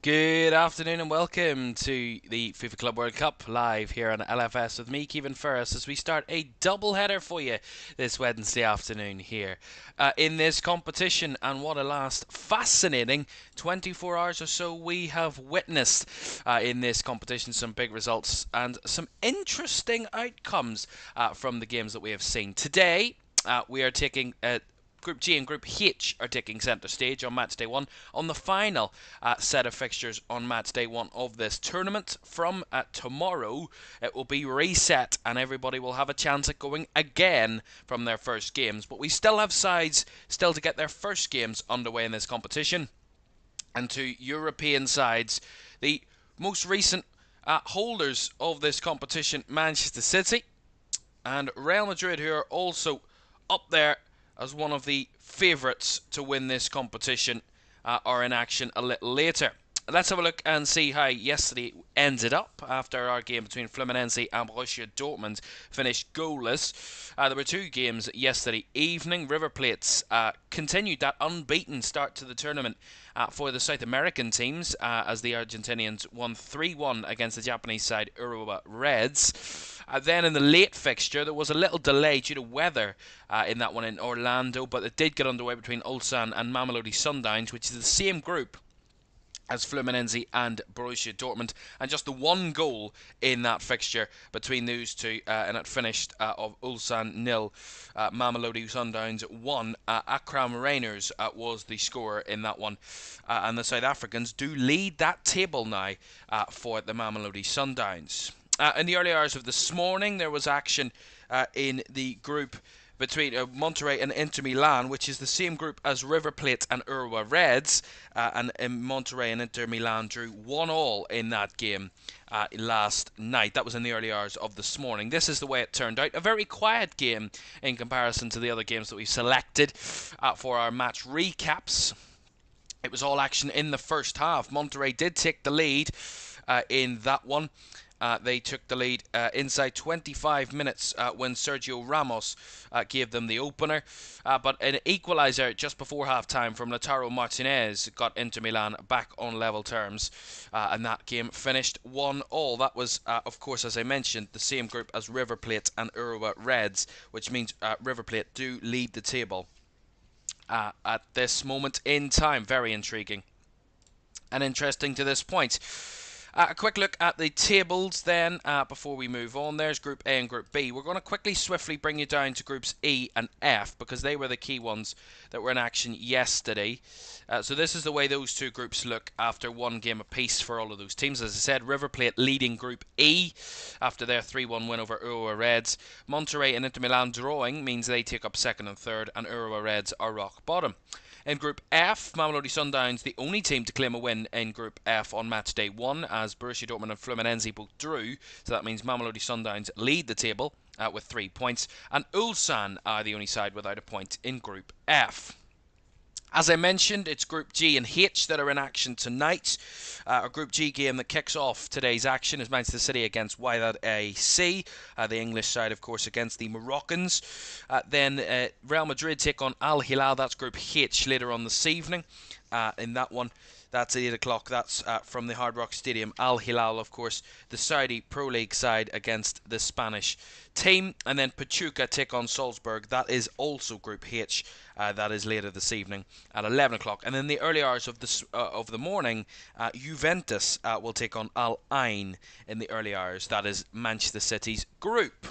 Good afternoon and welcome to the FIFA Club World Cup live here on LFS with me, Caoimhan Ferris, as we start a double header for you this Wednesday afternoon here in this competition. And what a last fascinating 24 hours or so we have witnessed in this competition. Some big results and some interesting outcomes from the games that we have seen. Today we are taking Group G and Group H are taking centre stage on match day 1 on the final set of fixtures on match day 1 of this tournament. From tomorrow it will be reset and everybody will have a chance at going again from their first games, but we still have sides still to get their first games underway in this competition. And to European sides, the most recent holders of this competition, Manchester City and Real Madrid, who are also up there as one of the favourites to win this competition, are in action a little later. let's have a look and see how yesterday ended up after our game between Fluminense and Borussia Dortmund finished goalless. There were two games yesterday evening. River Plate's continued that unbeaten start to the tournament for the South American teams as the Argentinians won 3-1 against the Japanese side Urawa Reds. Then in the late fixture, there was a little delay due to weather in that one in Orlando, but it did get underway between Ulsan and Mamelodi Sundowns, which is the same group as Fluminense and Borussia Dortmund, and just the one goal in that fixture between those two, and it finished of Ulsan 0, Mamelodi Sundowns 1. Akram Reiners was the scorer in that one, and the South Africans do lead that table now for the Mamelodi Sundowns. In the early hours of this morning, there was action in the group between Monterrey and Inter Milan, which is the same group as River Plate and Urawa Reds, and Monterrey and Inter Milan drew 1-1 in that game last night. That was in the early hours of this morning. This is the way it turned out. A very quiet game in comparison to the other games that we selected for our match recaps. It was all action in the first half. Monterrey did take the lead in that one. They took the lead inside 25 minutes when Sergio Ramos gave them the opener. But an equaliser just before half-time from Lautaro Martinez got Inter Milan back on level terms. And that game finished 1-1. That was, of course, as I mentioned, the same group as River Plate and Urawa Reds, which means River Plate do lead the table at this moment in time. Very intriguing and interesting to this point. A quick look at the tables then before we move on. There's Group A and Group B. We're going to swiftly bring you down to Groups E and F because they were the key ones that were in action yesterday. So this is the way those two groups look after one game apiece for all of those teams. As I said, River Plate leading Group E after their 3-1 win over Urawa Reds. Monterrey and Inter Milan drawing means they take up second and third, and Urawa Reds are rock bottom. In Group F, Mamelodi Sundowns, the only team to claim a win in Group F on match day 1, as Borussia Dortmund and Fluminense both drew. So that means Mamelodi Sundowns lead the table with 3 points, and Ulsan are the only side without a point in Group F. As I mentioned, it's Group G and H that are in action tonight. Our Group G game that kicks off today's action is Manchester City against Wydad AC. The English side, of course, against the Moroccans. Then Real Madrid take on Al Hilal. That's Group H later on this evening. In that one, that's at 8 o'clock. That's from the Hard Rock Stadium. Al Hilal, of course, the Saudi Pro League side against the Spanish team. And then Pachuca take on Salzburg. That is also Group H. That is later this evening at 11 o'clock. And then the early hours of the morning, Juventus will take on Al Ain in the early hours. That is Manchester City's group.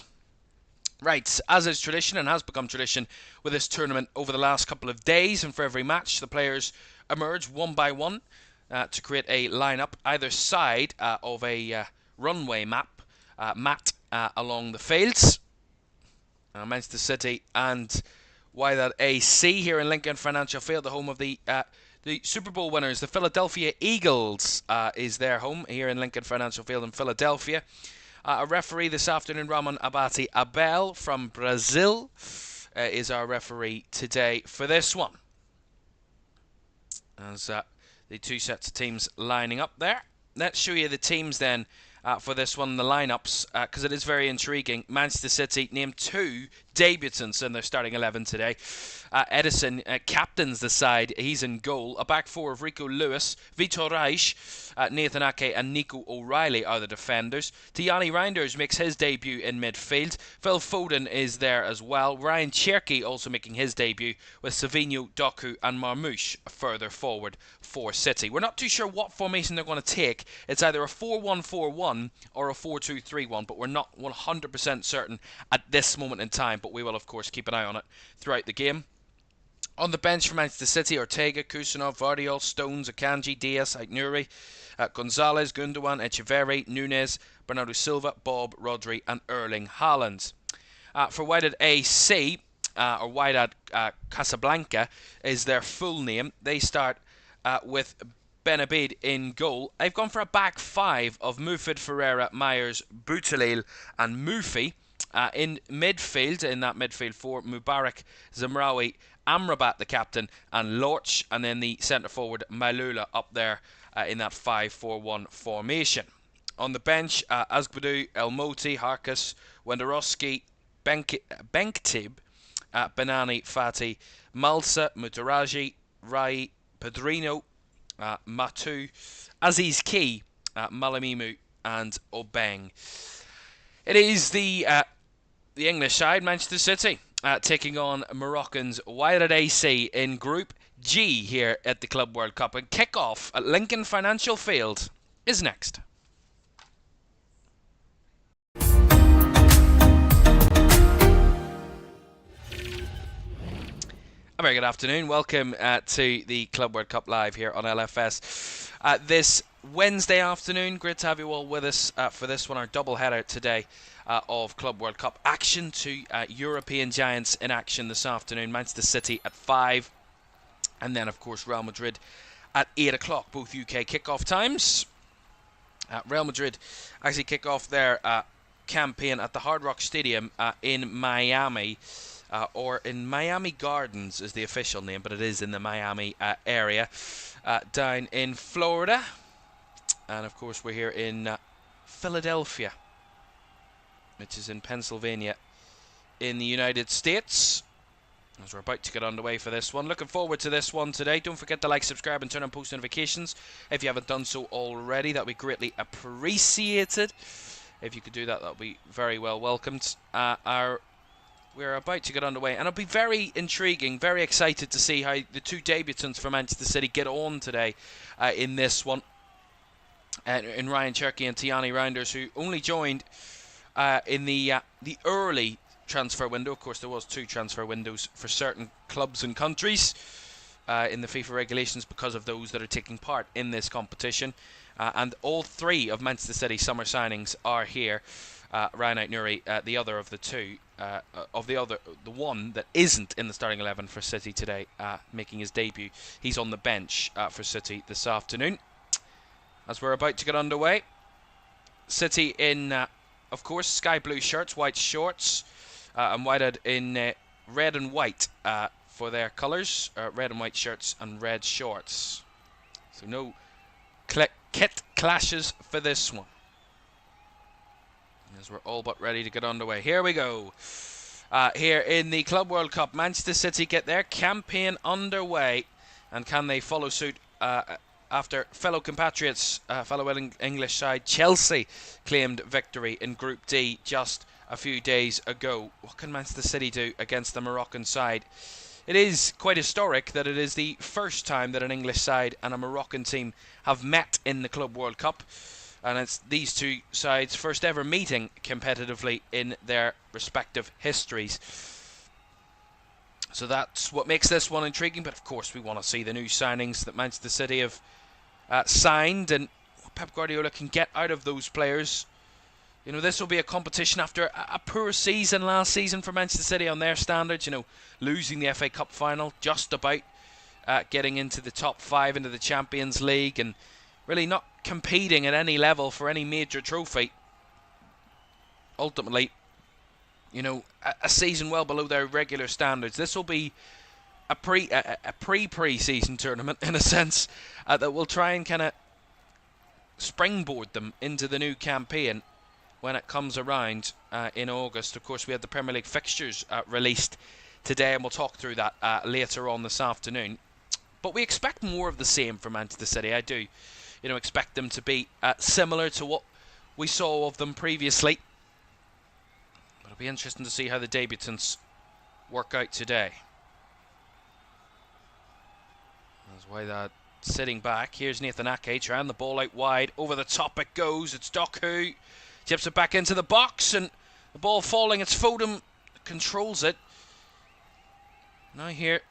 Right, as is tradition and has become tradition with this tournament over the last couple of days, and for every match, the players emerge one by one to create a lineup either side of a runway mat along the fields. Manchester City and Wydad AC here in Lincoln Financial Field, the home of the Super Bowl winners. The Philadelphia Eagles is their home here in Lincoln Financial Field in Philadelphia. A referee this afternoon, Ramon Abate Abel from Brazil, is our referee today for this one. As the two sets of teams lining up there. Let's show you the teams then for this one, the lineups, because it is very intriguing. Manchester City named 2 debutants in their starting 11 today. Edison captains the side. He's in goal. A back four of Rico Lewis, Vitor Reich, Nathan Ake and Nico O'Reilly are the defenders. Tijani Reinders makes his debut in midfield. Phil Foden is there as well. Ryan Cherky also making his debut, with Savinho, Doku and Marmoush further forward for City. We're not too sure what formation they're going to take. It's either a 4-1-4-1 or a 4-2-3-1, but we're not 100% certain at this moment in time. But we will, of course, keep an eye on it throughout the game. On the bench for Manchester City, Ortega, Kusanov, Vardiol, Stones, Akanji, Diaz, Aitnuri, Gonzalez, Gundogan, Echeverri, Nunes, Bernardo Silva, Bob, Rodri and Erling Haaland. For Wydad AC, or Wydad Casablanca is their full name. They start with Benabid in goal. I've gone for a back 5 of Mufid, Ferreira, Myers, Boutalil and Mufi. In midfield, in that midfield 4, Mubarak, Zamraoui Amrabat, the captain, and Lorch, and then the centre forward Mailula up there in that 5-4-1 formation. On the bench, Azgbadu, El Moti, Harkus, Wenderowski, Benktib, Banani, Fati, Malsa, Mutaraji, Rai, Pedrino, Matu, Aziz Ki, Malamimu, and Obeng. It is the English side, Manchester City, taking on Moroccan's Wydad AC in Group G here at the Club World Cup. And Kickoff at Lincoln Financial Field is next. A very good afternoon. Welcome to the Club World Cup live here on LFS. This Wednesday afternoon, great to have you all with us for this one, our double header today of Club World Cup action. Two European giants in action this afternoon. Manchester City at 5, and then of course Real Madrid at 8 o'clock, both UK kickoff times. Real Madrid actually kick off their campaign at the Hard Rock Stadium in Miami. Or in Miami Gardens is the official name, but it is in the Miami area down in Florida. And of course we're here in Philadelphia, which is in Pennsylvania in the United States, as we're about to get underway for this one. Looking forward to this one today. Don't forget to like, subscribe and turn on post notifications if you haven't done so already. That would be greatly appreciated. If you could do that, that would be very well welcomed. We're about to get underway, and it'll be very intriguing, very excited to see how the two debutants for Manchester City get on today in this one. In Ryan Cherky and Tiani Rounders, who only joined in the early transfer window. Of course, there was 2 transfer windows for certain clubs and countries in the FIFA regulations because of those that are taking part in this competition. And all 3 of Manchester City's summer signings are here. Ryan Aït-Nouri, the other of the 2, the one that isn't in the starting 11 for City today, making his debut. He's on the bench for City this afternoon. As we're about to get underway, City in, of course, sky blue shirts, white shorts, and Wydad in red and white for their colours, red and white shirts and red shorts. So no kit clashes for this one, as we're all but ready to get underway. Here we go. Here in the Club World Cup, Manchester City get their campaign underway, and can they follow suit after fellow compatriots, fellow English side Chelsea claimed victory in Group D just a few days ago? What can Manchester City do against the Moroccan side? It is quite historic that it is the first time that an English side and a Moroccan team have met in the Club World Cup, and it's these two sides' first ever meeting competitively in their respective histories. So that's what makes this one intriguing, but of course we want to see the new signings that Manchester City have signed, and what Pep Guardiola can get out of those players. You know, this will be a competition after a poor season last season for Manchester City on their standards. You know, losing the FA Cup final, just about getting into the top 5 into the Champions League, and really not competing at any level for any major trophy. Ultimately, you know, a season well below their regular standards. This will be a pre-season tournament in a sense that will try and kind of springboard them into the new campaign when it comes around in August. Of course, we had the Premier League fixtures released today, and we'll talk through that later on this afternoon. But we expect more of the same from Manchester City. I do, you know, expect them to be similar to what we saw of them previously. But it'll be interesting to see how the debutants work out today. That's why that sitting back. Here's Nathan Ake trying the ball out wide. Over the top it goes. It's Doku. Chips it back into the box, and the ball falling. It's Foden controls it. Now here,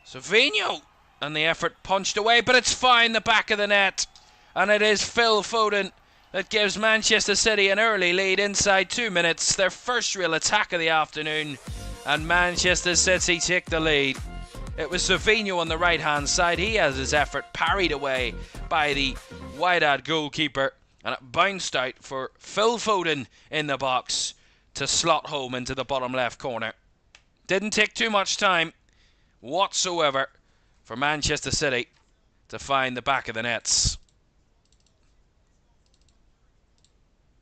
Savinho, and the effort punched away, but it's fine, the back of the net. And it is Phil Foden that gives Manchester City an early lead inside 2 minutes. Their first real attack of the afternoon, and Manchester City take the lead. It was Savinho on the right-hand side. He has his effort parried away by the Wydad goalkeeper, and it bounced out for Phil Foden in the box to slot home into the bottom left corner. Didn't take too much time. whatsoever for Manchester City to find the back of the nets.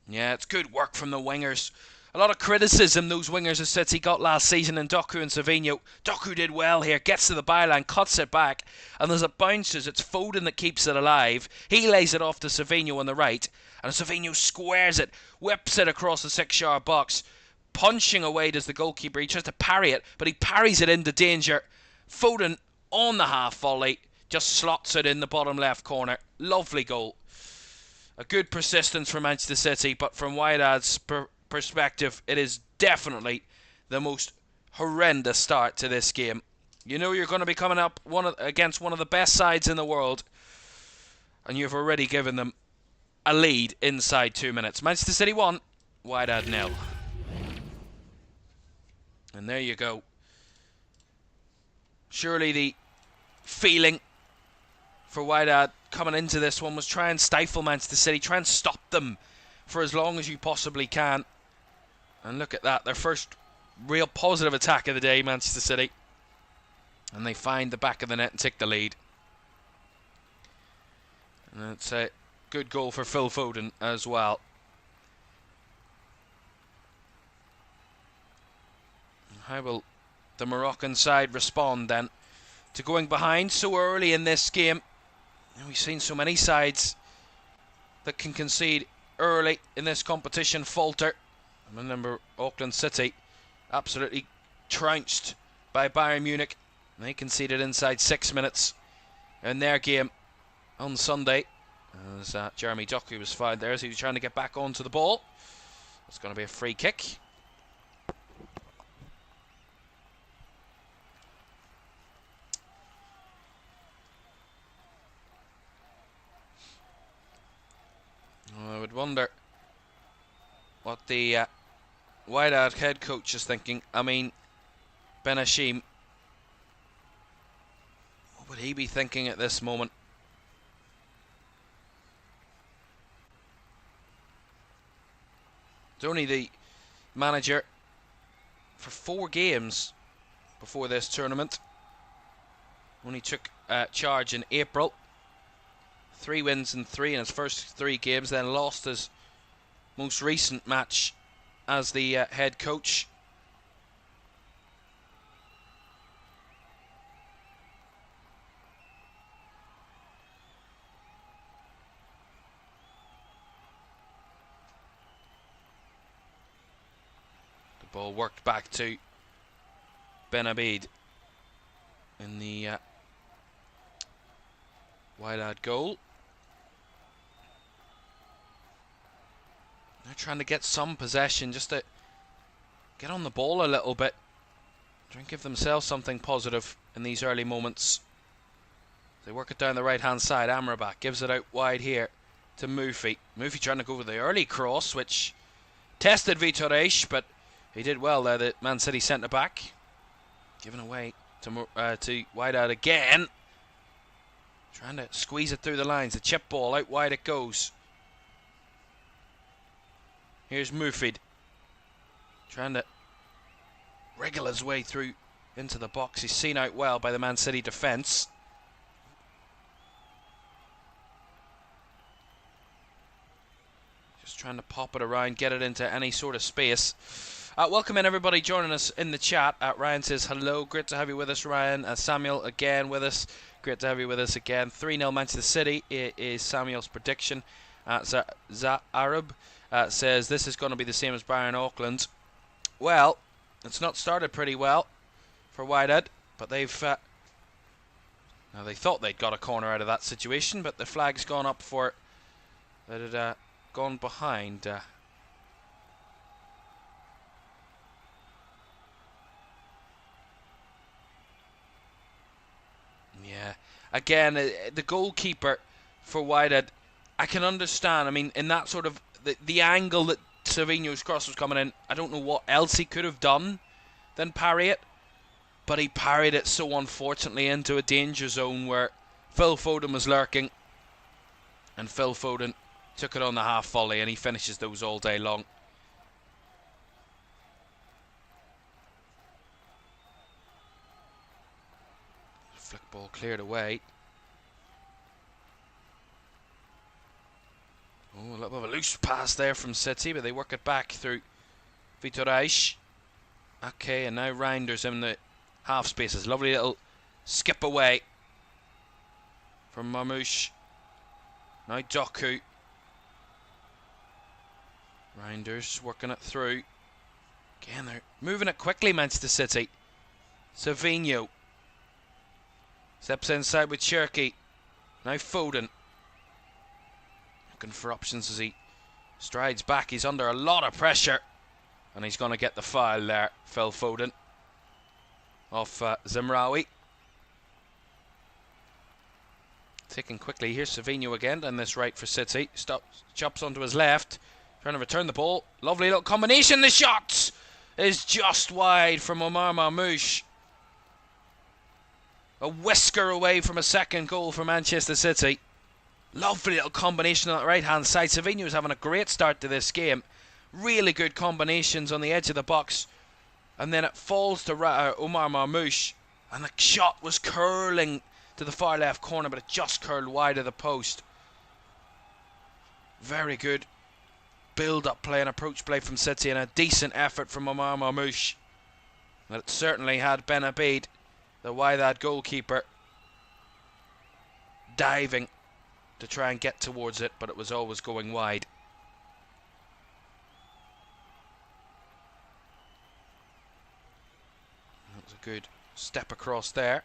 Yeah, it's good work from the wingers. A lot of criticism those wingers of City got last season in Doku and Savinho. Doku did well here, gets to the byline, cuts it back, and as it bounces, it's Foden that keeps it alive. He lays it off to Savinho on the right, and Savinho squares it, whips it across the 6-yard box. Punching away does the goalkeeper. He tries to parry it, but he parries it into danger. Foden on the half volley just slots it in the bottom left corner. Lovely goal. A good persistence from Manchester City, but from Wydad's perspective, it is definitely the most horrendous start to this game. You know you're going to be coming up against one of the best sides in the world, and you've already given them a lead inside 2 minutes. Manchester City 1, Wydad 0. And there you go. Surely the feeling for Wydad coming into this one was try and stifle Manchester City, try and stop them for as long as you possibly can. And look at that, their first real positive attack of the day, Manchester City. And they find the back of the net and take the lead. And it's a good goal for Phil Foden as well. How will the Moroccan side respond then to going behind so early in this game? And we've seen so many sides that can concede early in this competition falter. I remember Auckland City absolutely trounced by Bayern Munich. And they conceded inside 6 minutes in their game on Sunday. As Jeremy Doku was fouled there as he was trying to get back onto the ball. It's going to be a free kick. I would wonder what the Wydad head coach is thinking. I mean, Ben Hashim, what would he be thinking at this moment? It's only the manager for 4 games before this tournament. Only took charge in April. 3 wins and 3 in his first 3 games, then lost his most recent match as the head coach. The ball worked back to Ben Abid in the Wydad goal. They're trying to get some possession, just to get on the ball a little bit. Try and give themselves something positive in these early moments. They work it down the right-hand side. Amrabat gives it out wide here to Mufi. Mufi trying to go with the early cross, which tested Vitor, but he did well there, the Man City centre-back. Given away to Wydad again. Trying to squeeze it through the lines. The chip ball, out wide it goes. Here's Mufid. Trying to wriggle his way through into the box. He's seen out well by the Man City defence. Just trying to pop it around, get it into any sort of space. Welcome in everybody joining us in the chat. Ryan says hello, great to have you with us, Ryan. Samuel again with us, great to have you with us again. 3-0 Manchester City is Samuel's prediction. Arab says this is going to be the same as Bayern Auckland. Well, it's not started pretty well for Wydad, but they've now they thought they'd got a corner out of that situation, but the flag's gone up for that had gone behind. Yeah, again, the goalkeeper for Wydad, I can understand. I mean, in that sort of the angle that Savinho's cross was coming in, I don't know what else he could have done than parry it, but he parried it so unfortunately into a danger zone where Phil Foden was lurking, and Phil Foden took it on the half volley, and he finishes those all day long. Ball cleared away. Oh, a little bit of a loose pass there from City, but they work it back through Wydad. Okay, and now Reinders in the half spaces. Lovely little skip away from Marmouche. Now Doku. Reinders working it through. Again, they're moving it quickly, Manchester City. Savinho steps inside with Cherky. Now Foden. Looking for options as he strides back. He's under a lot of pressure. And he's going to get the foul there, Phil Foden. Off Zemraoui. Taking quickly. Here's Savinho again down this right for City. Stops, chops onto his left. Trying to return the ball. Lovely little combination. The shot is just wide from Omar Marmouche. A whisker away from a second goal for Manchester City. Lovely little combination on the right hand side. Savinho is having a great start to this game. Really good combinations on the edge of the box. And then it falls to Omar Marmouche. And the shot was curling to the far left corner, but it just curled wide of the post. Very good build-up play and approach play from City, and a decent effort from Omar Marmouche. But it certainly had Ben Abid, the Wydad goalkeeper, diving to try and get towards it, but it was always going wide. That was a good step across there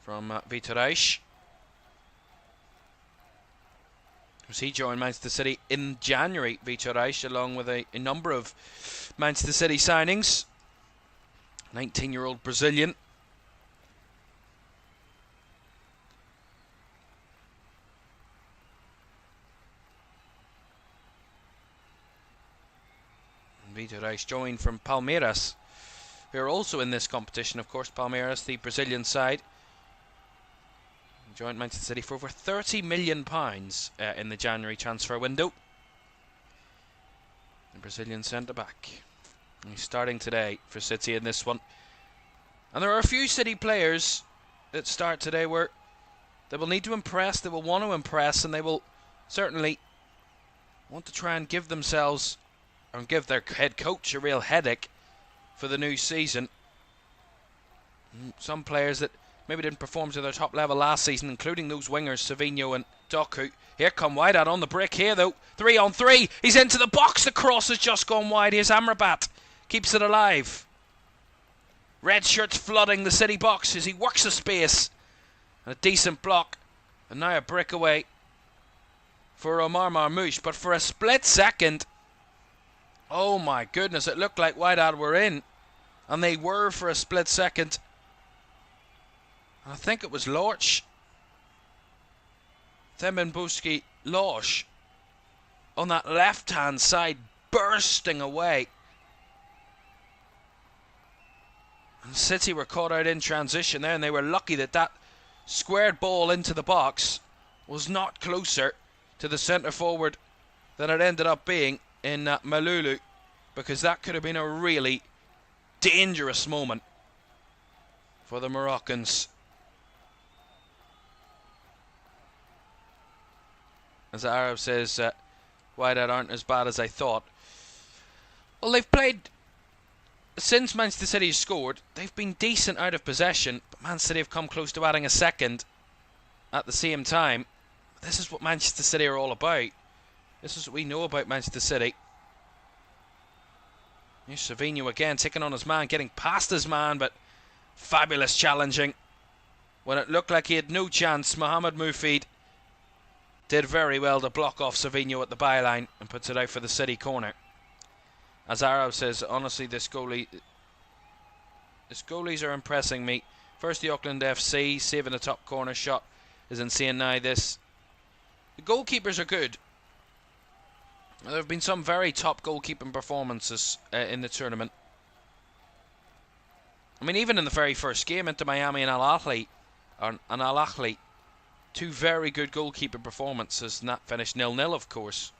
from Wydad. He joined Manchester City in January, Wydad, along with a number of Manchester City signings. 19-year-old Brazilian. Wydad joined from Palmeiras, who are also in this competition, of course. Palmeiras, the Brazilian side, joined Manchester City for over £30 million in the January transfer window. The Brazilian centre-back. He's starting today for City in this one. And there are a few City players that start today where they will need to impress, they will want to impress, and they will certainly want to try and give themselves and give their head coach a real headache for the new season. Some players that maybe didn't perform to their top level last season, including those wingers, Savinho and Doku. Here come Wydad on the break here, though. 3 on 3. He's into the box. The cross has just gone wide. Here's Amrabat. Keeps it alive. Red shirts flooding the City box as he works the space. And a decent block. And now a breakaway for Omar Marmouche. But for a split second, oh my goodness, it looked like Wydad were in. And they were for a split second. I think it was Lorch. Thembenbuski Lorch on that left-hand side, bursting away. And City were caught out in transition there, and they were lucky that that squared ball into the box was not closer to the centre-forward than it ended up being in Malulu, because that could have been a really dangerous moment for the Moroccans. As Arab says, Wydad aren't as bad as I thought. Well, they've played, since Manchester City scored, they've been decent out of possession, but Man City have come close to adding a second at the same time. This is what Manchester City are all about. This is what we know about Manchester City. Here's Savinho again, taking on his man, getting past his man, but fabulous challenging. When it looked like he had no chance, Mohamed Mufid did very well to block off Savinho at the byline and puts it out for the City corner. As Arab says, honestly, these goalies are impressing me. First the Auckland FC, saving the top corner shot, is insane now. The goalkeepers are good. There have been some very top goalkeeping performances in the tournament. I mean, even in the very first game, Inter Miami and Al Ahly, two very good goalkeeping performances, and that finished 0-0, of course.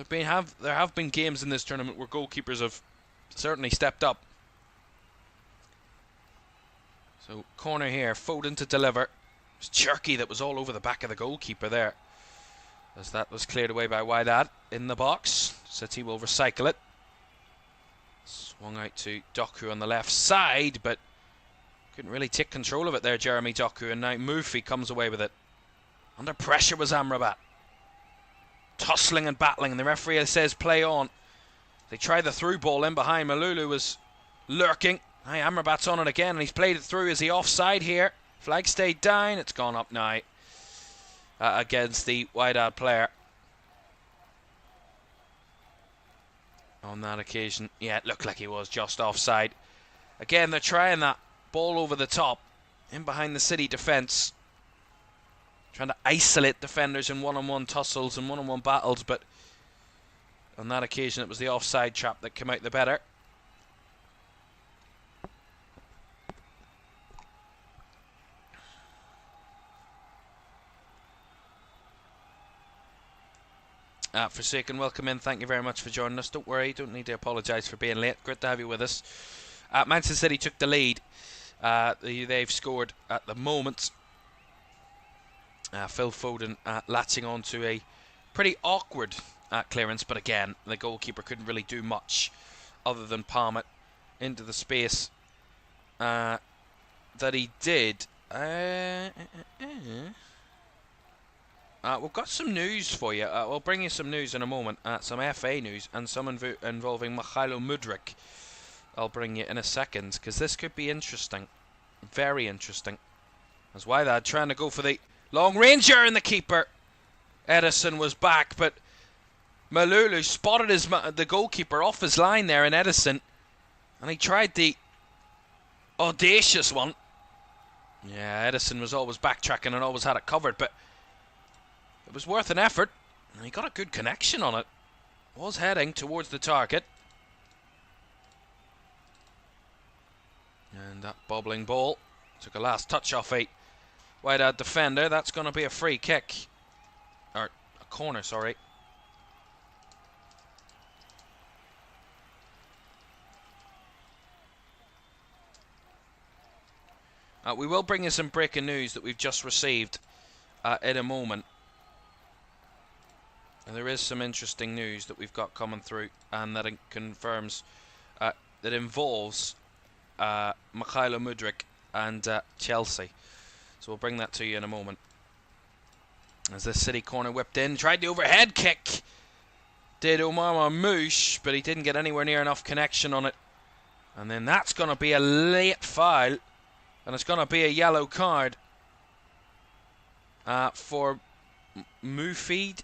There have been games in this tournament where goalkeepers have certainly stepped up. So corner here, Foden to deliver. It was Cherky that was all over the back of the goalkeeper there, as that was cleared away by Wydad in the box. City will recycle it. Swung out to Doku on the left side, but couldn't really take control of it there, Jeremy Doku, and now Murphy comes away with it. Under pressure was Amrabat. Tussling and battling, and the referee says play on. They try the through ball in behind. Malulu was lurking. Now Amrabat's on it again, and he's played it through. Is he offside here? Flag stayed down. It's gone up now against the Wydad player. On that occasion, yeah, it looked like he was just offside. Again, they're trying that ball over the top, in behind the City defence. Trying to isolate defenders in one-on-one tussles and one-on-one battles, but on that occasion it was the offside trap that came out the better. Forsaken, welcome in. Thank you very much for joining us. Don't worry, don't need to apologise for being late. Great to have you with us. Manchester City took the lead. They've scored at the moment. Phil Foden latching on to a pretty awkward clearance, but again, the goalkeeper couldn't really do much other than palm it into the space that he did. We've got some news for you. We'll bring you some news in a moment. Some FA news and some involving Michailo Mudryk. I'll bring you in a second, because this could be interesting. Very interesting. That's why they're trying to go for the long ranger, and the keeper Edison was back, but Malulu spotted the goalkeeper off his line there in Edison, and he tried the audacious one. Yeah, Edison was always backtracking and always had it covered, but it was worth an effort, and he got a good connection on it. Was heading towards the target. And that bobbling ball took a last touch off a Wydad defender. That's going to be a free kick. Or a corner, sorry. We will bring you some breaking news that we've just received in a moment. And there is some interesting news that we've got coming through, and that confirms that involves Michailo Mudryk and Chelsea. So we'll bring that to you in a moment. As this City corner whipped in, tried the overhead kick. Did Omar Marmoush, but he didn't get anywhere near enough connection on it. And then that's going to be a late foul, and it's going to be a yellow card for Midfield.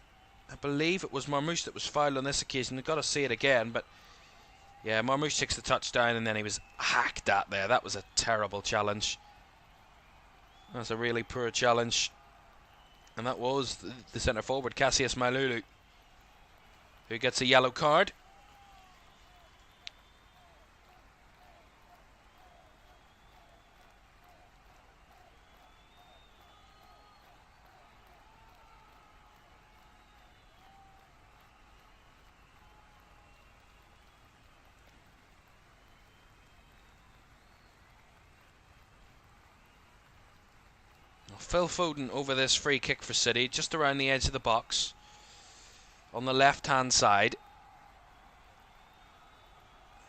I believe it was Marmoush that was fouled on this occasion. You've got to see it again, but yeah, Marmoush takes the touchdown, and then he was hacked at there. That was a terrible challenge. That's a really poor challenge. And that was the centre forward, Cassius Malulu, who gets a yellow card. Phil Foden over this free kick for City, just around the edge of the box, on the left-hand side.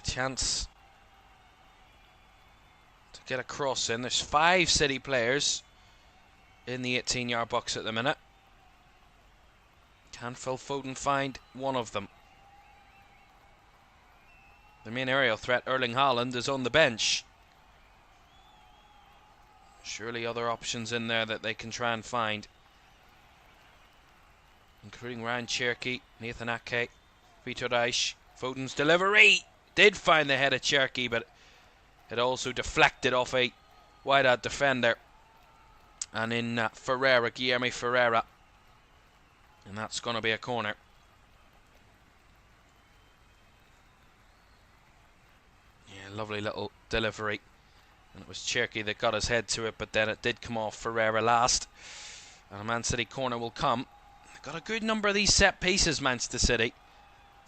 Chance to get a cross in. There's 5 City players in the 18-yard box at the minute. Can Phil Foden find one of them? The main aerial threat, Erling Haaland, is on the bench. Surely other options in there that they can try and find, including Ryan Cherky, Nathan Ake, Peter Reich. Foden's delivery did find the head of Cherky, but it also deflected off a Wydad defender, and in Guilherme Ferreira, and that's going to be a corner. Yeah, lovely little delivery. And it was Cherky that got his head to it, but then it did come off Ferreira last. And a Man City corner will come. They've got a good number of these set pieces, Manchester City.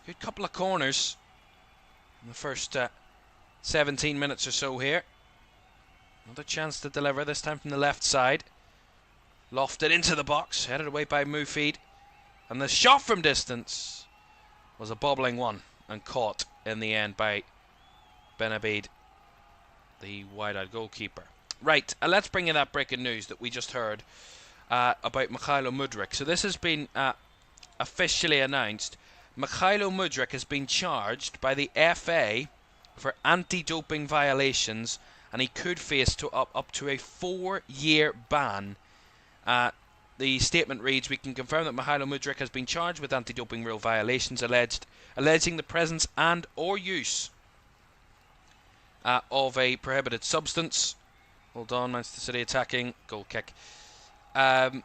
Good couple of corners in the first 17 minutes or so here. Another chance to deliver, this time from the left side. Lofted into the box, headed away by Midfield. And the shot from distance was a bobbling one and caught in the end by Benabid, the wide-eyed goalkeeper. Right, let's bring you that breaking news that we just heard about Mikhailo Mudryk. So this has been officially announced. Mikhailo Mudryk has been charged by the FA for anti-doping violations, and he could face up to a 4-year ban. The statement reads, "We can confirm that Mikhailo Mudryk has been charged with anti-doping rule violations alleging the presence and or use of a prohibited substance." Hold on, Manchester City attacking, goal kick. I'll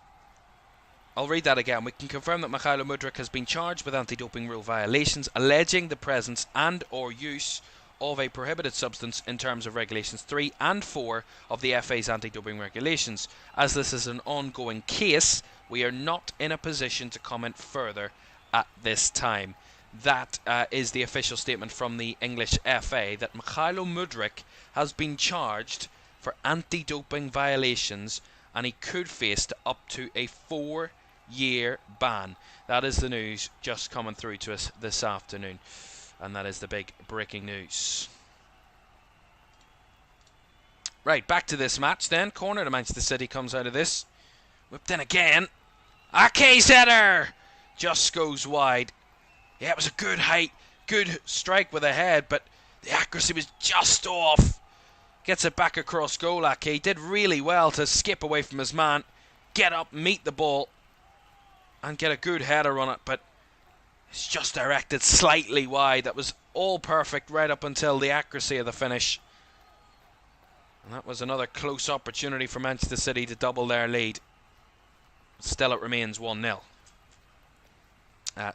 read that again. "We can confirm that Mikhailo Mudryk has been charged with anti-doping rule violations alleging the presence and or use of a prohibited substance in terms of regulations 3 and 4 of the FA's anti-doping regulations. As this is an ongoing case, we are not in a position to comment further at this time." That is the official statement from the English FA, that Mikhailo Mudryk has been charged for anti-doping violations and he could face up to a 4-year ban. That is the news just coming through to us this afternoon. And that is the big breaking news. Right, back to this match then. Corner to Manchester City comes out of this. Whipped in again. Ake's header! Just goes wide. Yeah, it was a good height, good strike with a head, but the accuracy was just off. Gets it back across goal, Ake. Did really well to skip away from his man, get up, meet the ball, and get a good header on it, but it's just directed slightly wide. That was all perfect right up until the accuracy of the finish. And that was another close opportunity for Manchester City to double their lead. Still it remains 1-0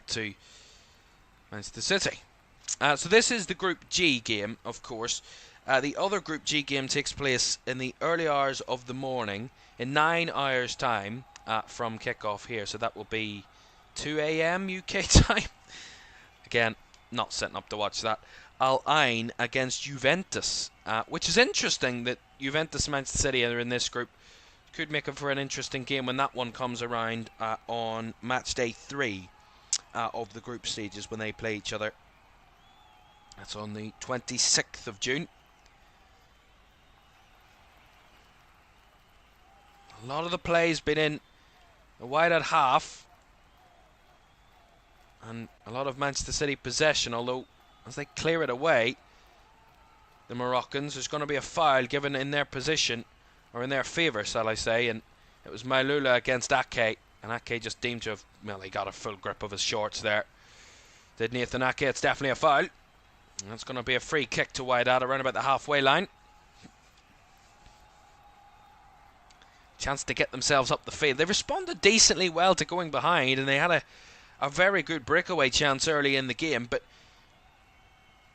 to Manchester City. So this is the Group G game, of course. The other Group G game takes place in the early hours of the morning, in 9 hours' time from kickoff here. So that will be 2 AM UK time. Again, not setting up to watch that. Al Ain against Juventus, which is interesting that Juventus and Manchester City are in this group. Could make it for an interesting game when that one comes around on match day 3 of the group stages when they play each other. That's on the 26th of June. A lot of the play's been in the wide at half, and a lot of Manchester City possession, although as they clear it away, the Moroccans, there's going to be a foul given in their position, or in their favour, shall I say, and it was Mailula against Ake, and Ake just deemed to have, well, he got a full grip of his shorts there. Did Nathan Ake? It's definitely a foul. And that's going to be a free kick to Wydad around about the halfway line. Chance to get themselves up the field. They responded decently well to going behind, and they had a very good breakaway chance early in the game, but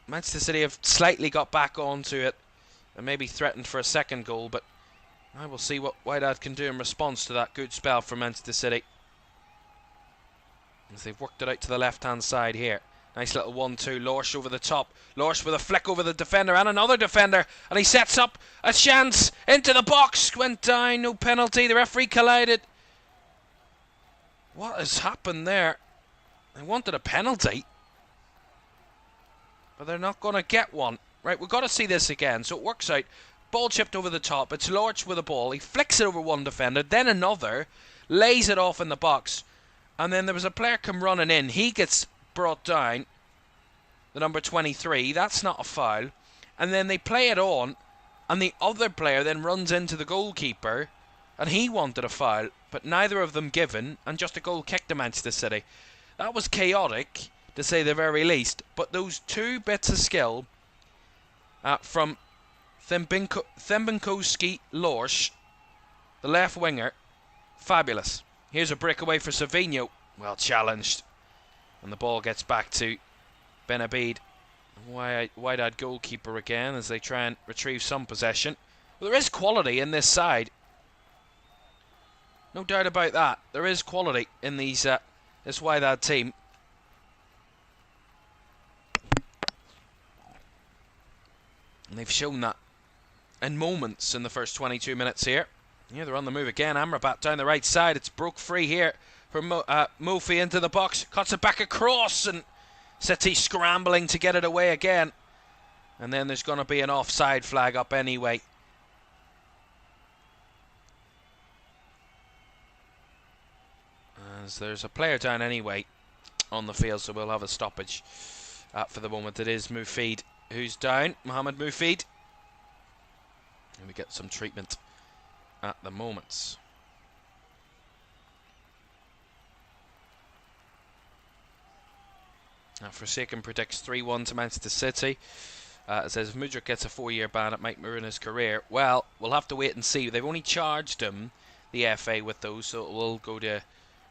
Manchester City have slightly got back onto it and maybe threatened for a second goal, but I will see what Wydad can do in response to that good spell from Manchester City, as they've worked it out to the left-hand side here. Nice little 1-2, Lorsch over the top. Lorsch with a flick over the defender and another defender. And he sets up a chance into the box. Went down, no penalty. The referee collided. What has happened there? They wanted a penalty, but they're not going to get one. Right, we've got to see this again. So it works out. Ball chipped over the top. It's Lorsch with a ball. He flicks it over one defender, then another. Lays it off in the box. And then there was a player come running in. He gets brought down, the number 23. That's not a foul. And then they play it on, and the other player then runs into the goalkeeper, and he wanted a foul, but neither of them given, and just a goal kick to Manchester City. That was chaotic, to say the very least, but those two bits of skill from Thembenkowski Lorsch, the left winger, fabulous. Here's a breakaway for Savinho, well challenged. And the ball gets back to Benabid, wide-eyed goalkeeper again, as they try and retrieve some possession. Well, there is quality in this side. No doubt about that. There is quality in these this Wydad team. And they've shown that in moments in the first 22 minutes here. Yeah, they're on the move again. Amrabat down the right side. It's broke free here for Mofi into the box. Cuts it back across, and City scrambling to get it away again. And then there's going to be an offside flag up anyway. As there's a player down anyway on the field, so we'll have a stoppage for the moment. It is Mufid who's down. Mohamed Mufid. And we get some treatment at the moment. Now Forsaken predicts 3-1 to Manchester City. It says if Mudryk gets a 4-year ban, it might ruin his career. Well, we'll have to wait and see. They've only charged him, the FA, with those, so it will go to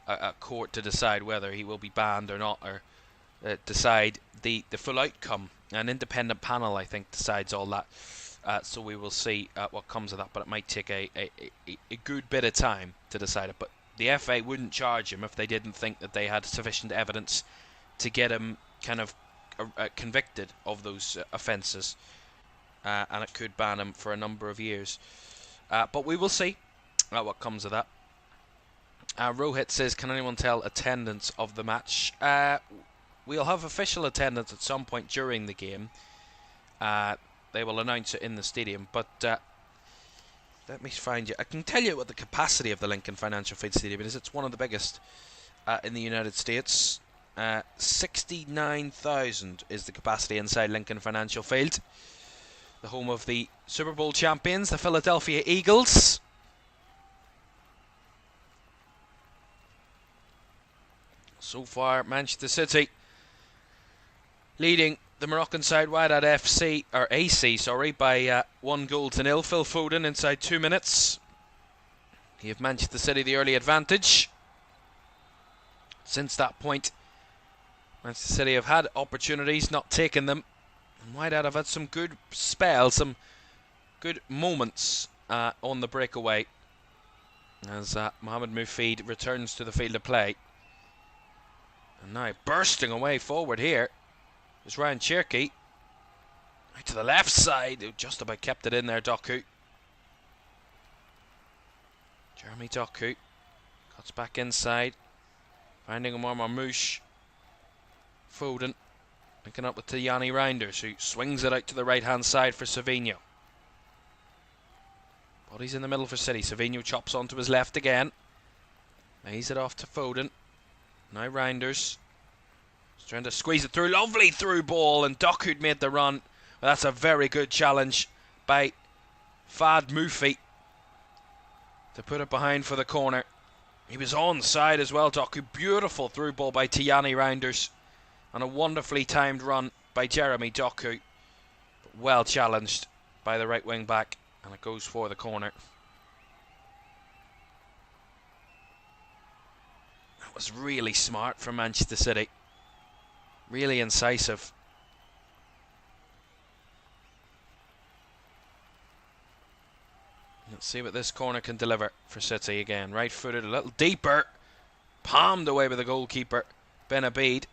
a court to decide whether he will be banned or not, or decide the full outcome. An independent panel, I think, decides all that. So we will see what comes of that, but it might take a good bit of time to decide it. But the FA wouldn't charge him if they didn't think that they had sufficient evidence to get him kind of convicted of those offences, and it could ban him for a number of years. But we will see what comes of that. Rohit says, can anyone tell attendance of the match? We'll have official attendance at some point during the game. They will announce it in the stadium, but let me find you. I can tell you what the capacity of the Lincoln Financial Field Stadium is. It's one of the biggest in the United States. 69,000 is the capacity inside Lincoln Financial Field, the home of the Super Bowl champions, the Philadelphia Eagles. So far, Manchester City leading the Moroccan side, Wydad AC, by 1-0. Phil Foden inside 2 minutes. Give Manchester City the early advantage. Since that point, Manchester City have had opportunities, not taken them. And Wydad have had some good spells, some good moments on the breakaway. As Mohamed Mufid returns to the field of play. And now bursting away forward here is Ryan Cherky. Right to the left side, who just about kept it in there, Doku. Jeremy Doku cuts back inside, finding Omar Marmouche. Foden linking up with Tijani Reinders, who swings it out to the right hand side for Savinho. Bodies in the middle for City. Savinho chops onto his left again. Lays it off to Foden. Now Reinders. He's trying to squeeze it through. Lovely through ball, and Doku'd made the run. Well, that's a very good challenge by Fad Mufi to put it behind for the corner. He was onside as well, Doku. Beautiful through ball by Tijani Reinders. And a wonderfully timed run by Jeremy Doku. But well challenged by the right wing back. And it goes for the corner. That was really smart from Manchester City. Really incisive. Let's see what this corner can deliver for City again. Right footed, a little deeper. Palmed away by the goalkeeper, Ben Abid.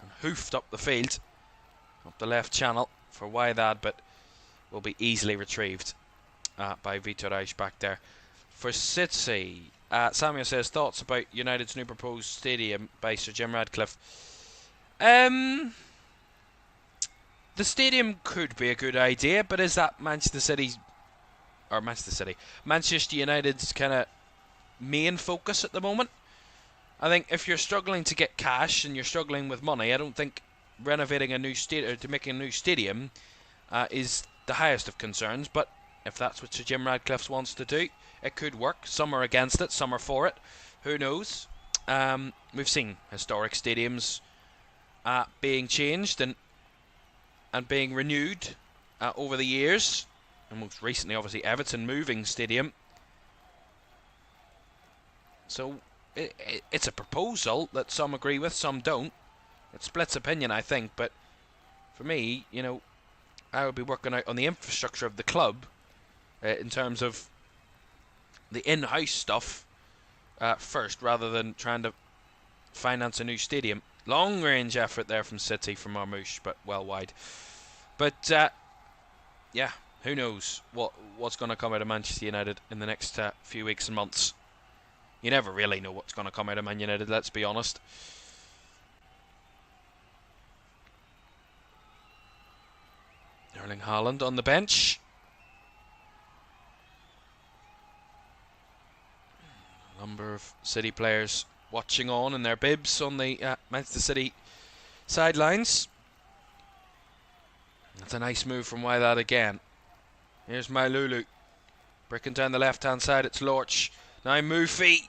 And hoofed up the field. Up the left channel for Wydad, but will be easily retrieved by Vitor Reis back there. For City, Samuel says, thoughts about United's new proposed stadium by Sir Jim Radcliffe. The stadium could be a good idea, but is that Manchester United's kind of main focus at the moment? I think if you're struggling to get cash and you're struggling with money, I don't think renovating a new stadium or to making a new stadium is the highest of concerns. But if that's what Sir Jim Radcliffe wants to do, it could work. Some are against it, some are for it. Who knows? We've seen historic stadiums being changed and being renewed over the years. And most recently, obviously, Everton moving stadium. So it's a proposal that some agree with, some don't. It splits opinion, I think. But for me, you know, I would be working out on the infrastructure of the club in terms of the in-house stuff first, rather than trying to finance a new stadium. Long-range effort there from City, from Marmouche, but well wide. But yeah, who knows what's going to come out of Manchester United in the next few weeks and months. You never really know what's going to come out of Man United, let's be honest. Erling Haaland on the bench. A number of City players watching on in their bibs on the Manchester City sidelines. That's a nice move from Wydad again. Here's Mailulu. Breaking down the left-hand side, it's Lorch. Now Mufid.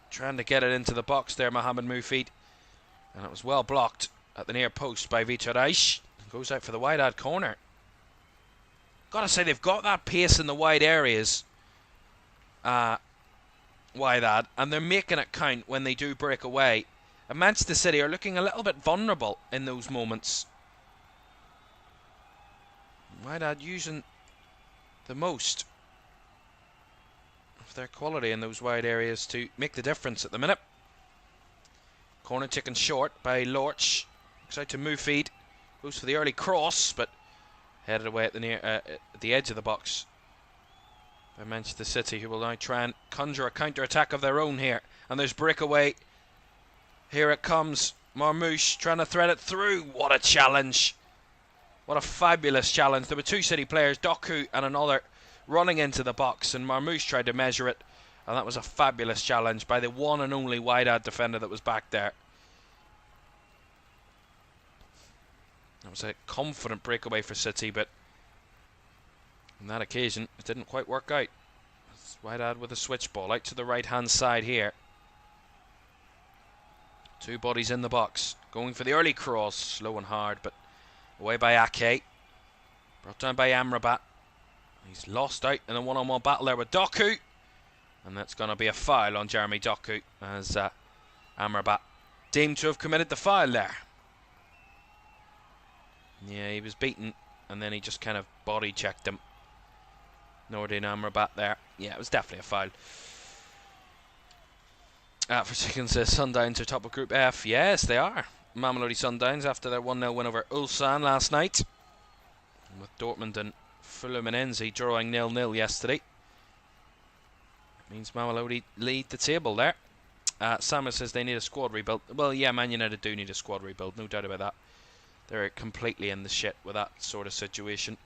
Trying to get it into the box there, Mohamed Mufid. And it was well blocked at the near post by Vitor Reis. Goes out for the Wydad corner. Gotta say, they've got that pace in the wide areas, Wydad, and they're making it count when they do break away. And Manchester City are looking a little bit vulnerable in those moments. Wydad using the most of their quality in those wide areas to make the difference at the minute. Corner taken short by Lorch. Looks out to Mufid. Goes for the early cross, but headed away at the edge of the box by Manchester City, who will now try and conjure a counter-attack of their own here. And there's breakaway. Here it comes. Marmoush trying to thread it through. What a challenge. What a fabulous challenge. There were two City players, Doku and another, running into the box, and Marmoush tried to measure it, and that was a fabulous challenge by the one and only Wydad defender that was back there. That was a confident breakaway for City, but on that occasion it didn't quite work out. It's Wydad with a switch ball out to the right hand side here. Two bodies in the box, going for the early cross, slow and hard, but away by Ake. Brought down by Amrabat. He's lost out in a one-on-one battle there with Doku. And that's going to be a foul on Jeremy Doku, as Amrabat deemed to have committed the foul there. Yeah, he was beaten, and then he just kind of body-checked him. Nordin Amrabat there. Yeah, it was definitely a foul. For seconds, Sundowns are top of Group F. Yes, they are. Mamelodi Sundowns after their 1-0 win over Ulsan last night. And with Dortmund and Fluminense drawing 0-0 yesterday. It means Mamelodi lead the table there. Samuel says they need a squad rebuild. Well, yeah, Man United do need a squad rebuild, no doubt about that. They're completely in the shit with that sort of situation.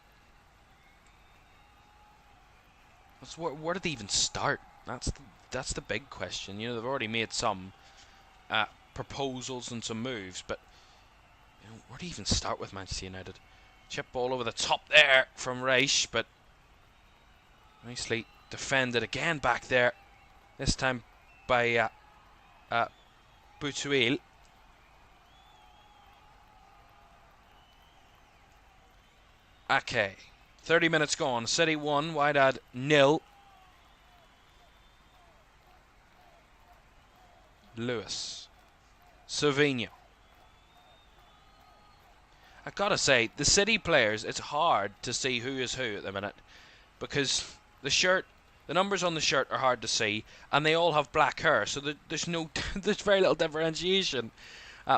Where did they even start? That's the big question. You know, they've already made some proposals and some moves, but you know, where do you even start with Manchester United? Chip ball over the top there from Reich, but nicely defended again back there. This time by Boutouil. Okay, 30 minutes gone. City 1, Wydad 0. Lewis. Savinho. I gotta say, the City players, it's hard to see who is who at the minute, because the numbers on the shirt are hard to see, and they all have black hair, so there's very little differentiation.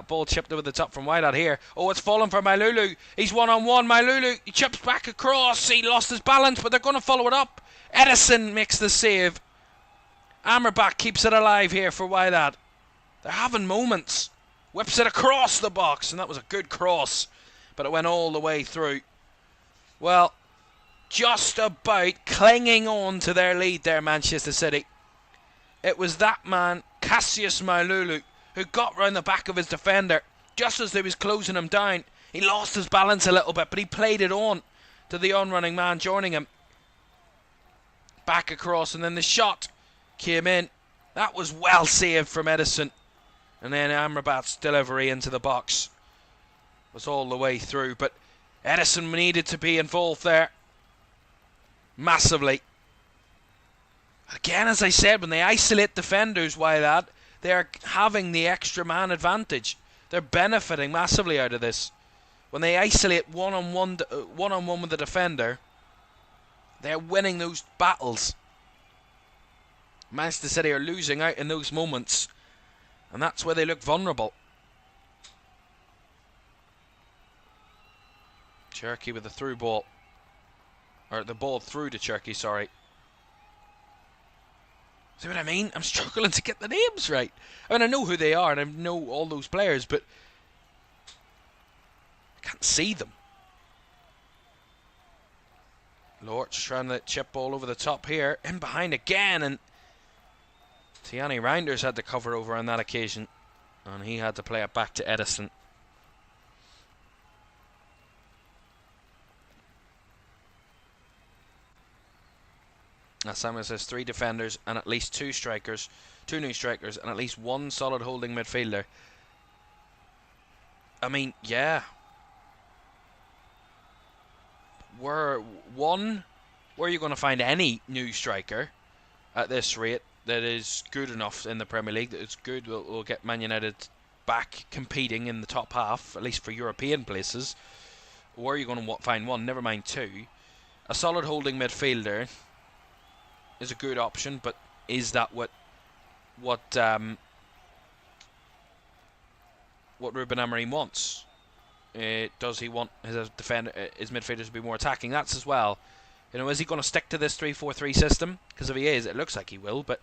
Ball chipped over the top from Wydad here. Oh, it's fallen for Mailulu. He's one-on-one. Mailulu, he chips back across. He lost his balance, but they're going to follow it up. Edison makes the save. Amrabat keeps it alive here for Wydad. They're having moments. Whips it across the box, and that was a good cross, but it went all the way through. Well, just about clinging on to their lead there, Manchester City. It was that man, Cassius Mailulu, who got round the back of his defender just as they was closing him down. He lost his balance a little bit, but he played it on to the on-running man joining him. Back across, and then the shot came in. That was well saved from Edison. And then Amrabat's delivery into the box was all the way through. But Edison needed to be involved there massively. Again, as I said, when they isolate defenders, Wydad, they're having the extra man advantage. They're benefiting massively out of this. When they isolate one-on-one with the defender, they're winning those battles. Manchester City are losing out in those moments, and that's where they look vulnerable. Cherokee with the through ball. Or the ball through to Cherky, sorry. See what I mean? I'm struggling to get the names right. I mean, I know who they are and I know all those players, but I can't see them. Lorch trying to chip ball over the top here. In behind again, and Tiani Reinders had to cover over on that occasion. And he had to play it back to Edison. As Samuel says, 3 defenders and at least 2 strikers, 2 new strikers, and at least 1 solid holding midfielder. I mean, yeah. Were you going to find any new striker at this rate that is good enough in the Premier League, that is good, will get Man United back competing in the top half, at least for European places? Or are you going to find 1, never mind 2? A solid holding midfielder is a good option, but is that what Ruben Amorim wants? Does he want his midfielders to be more attacking? That's as well. You know, is he going to stick to this 3-4-3 system? Because if he is, it looks like he will. But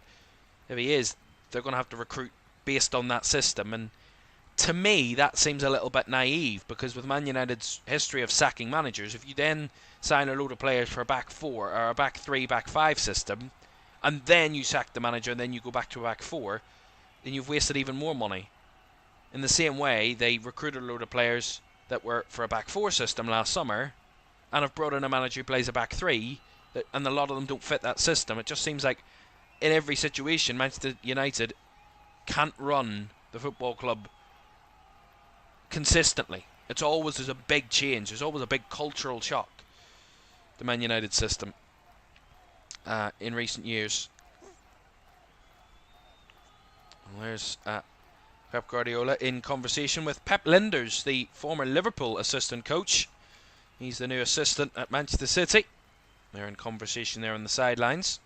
if he is, they're going to have to recruit based on that system. And to me, that seems a little bit naive, because with Man United's history of sacking managers, if you then sign a load of players for a back 4 or a back 3, back 5 system, and then you sack the manager and then you go back to a back 4, then you've wasted even more money. In the same way, they recruited a load of players that were for a back 4 system last summer and have brought in a manager who plays a back 3, and a lot of them don't fit that system. It just seems like in every situation, Manchester United can't run the football club consistently. It's always, there's a big change. There's always a big cultural shock, the Man United system, in recent years. Well, there's Pep Guardiola in conversation with Pep Linders, the former Liverpool assistant coach. He's the new assistant at Manchester City. They're in conversation there on the sidelines.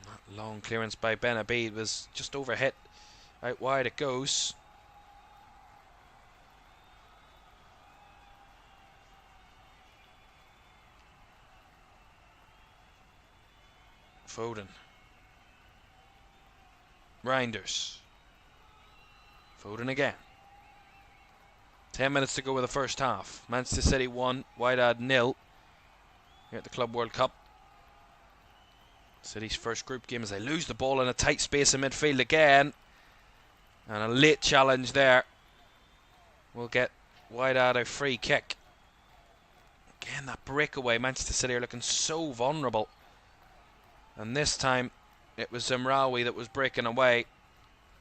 That long clearance by Benabid was just overhit. Out wide it goes. Foden. Reinders. Foden again. 10 minutes to go with the first half. Manchester City 1, Wydad 0 here at the Club World Cup. City's first group game as they lose the ball in a tight space in midfield again. And a late challenge there will get Wydad a free kick. Again, that breakaway. Manchester City are looking so vulnerable. And this time it was Zimraoui that was breaking away.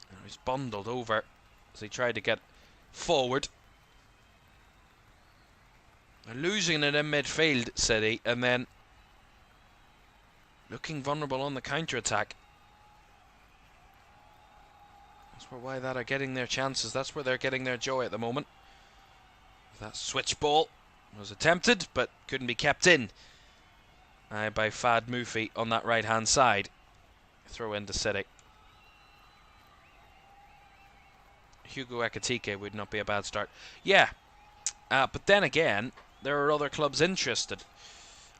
And he was bundled over as he tried to get forward. They're losing it in midfield, City, and then looking vulnerable on the counter-attack. That's where Wydad are getting their chances. That's where they're getting their joy at the moment. That switch ball was attempted, but couldn't be kept in by Fad Mufi on that right-hand side. Throw into City. Hugo Ekitike would not be a bad start. Yeah, but then again, there are other clubs interested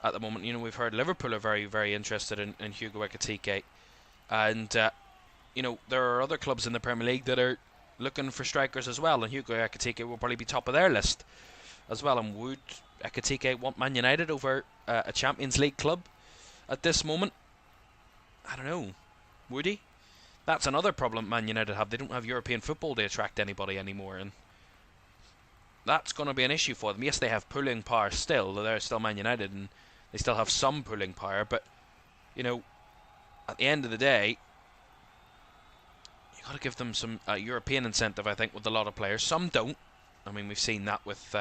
at the moment. You know, we've heard Liverpool are very, very interested in Hugo Ekitike. And, you know, there are other clubs in the Premier League that are looking for strikers as well. And Hugo Ekitike will probably be top of their list as well. And would Ekitike want Man United over a Champions League club at this moment? I don't know. Would he? That's another problem Man United have. They don't have European football to attract anybody anymore, and that's going to be an issue for them. Yes, they have pulling power still. They're still Man United, and they still have some pulling power, but, you know, at the end of the day, you got to give them some European incentive, I think, with a lot of players. Some don't. I mean, we've seen that with,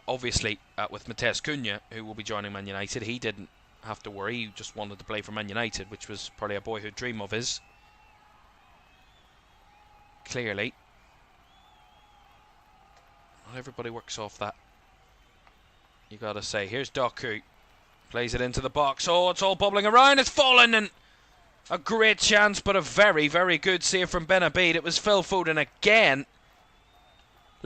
obviously, with Matheus Cunha, who will be joining Man United. He didn't have to worry. He just wanted to play for Man United, which was probably a boyhood dream of his. Clearly. Not everybody works off that, you gotta say. Here's Doku. Plays it into the box. Oh, it's all bubbling around. It's fallen, and a great chance, but a very, very good save from Benabid. It was Phil Foden again.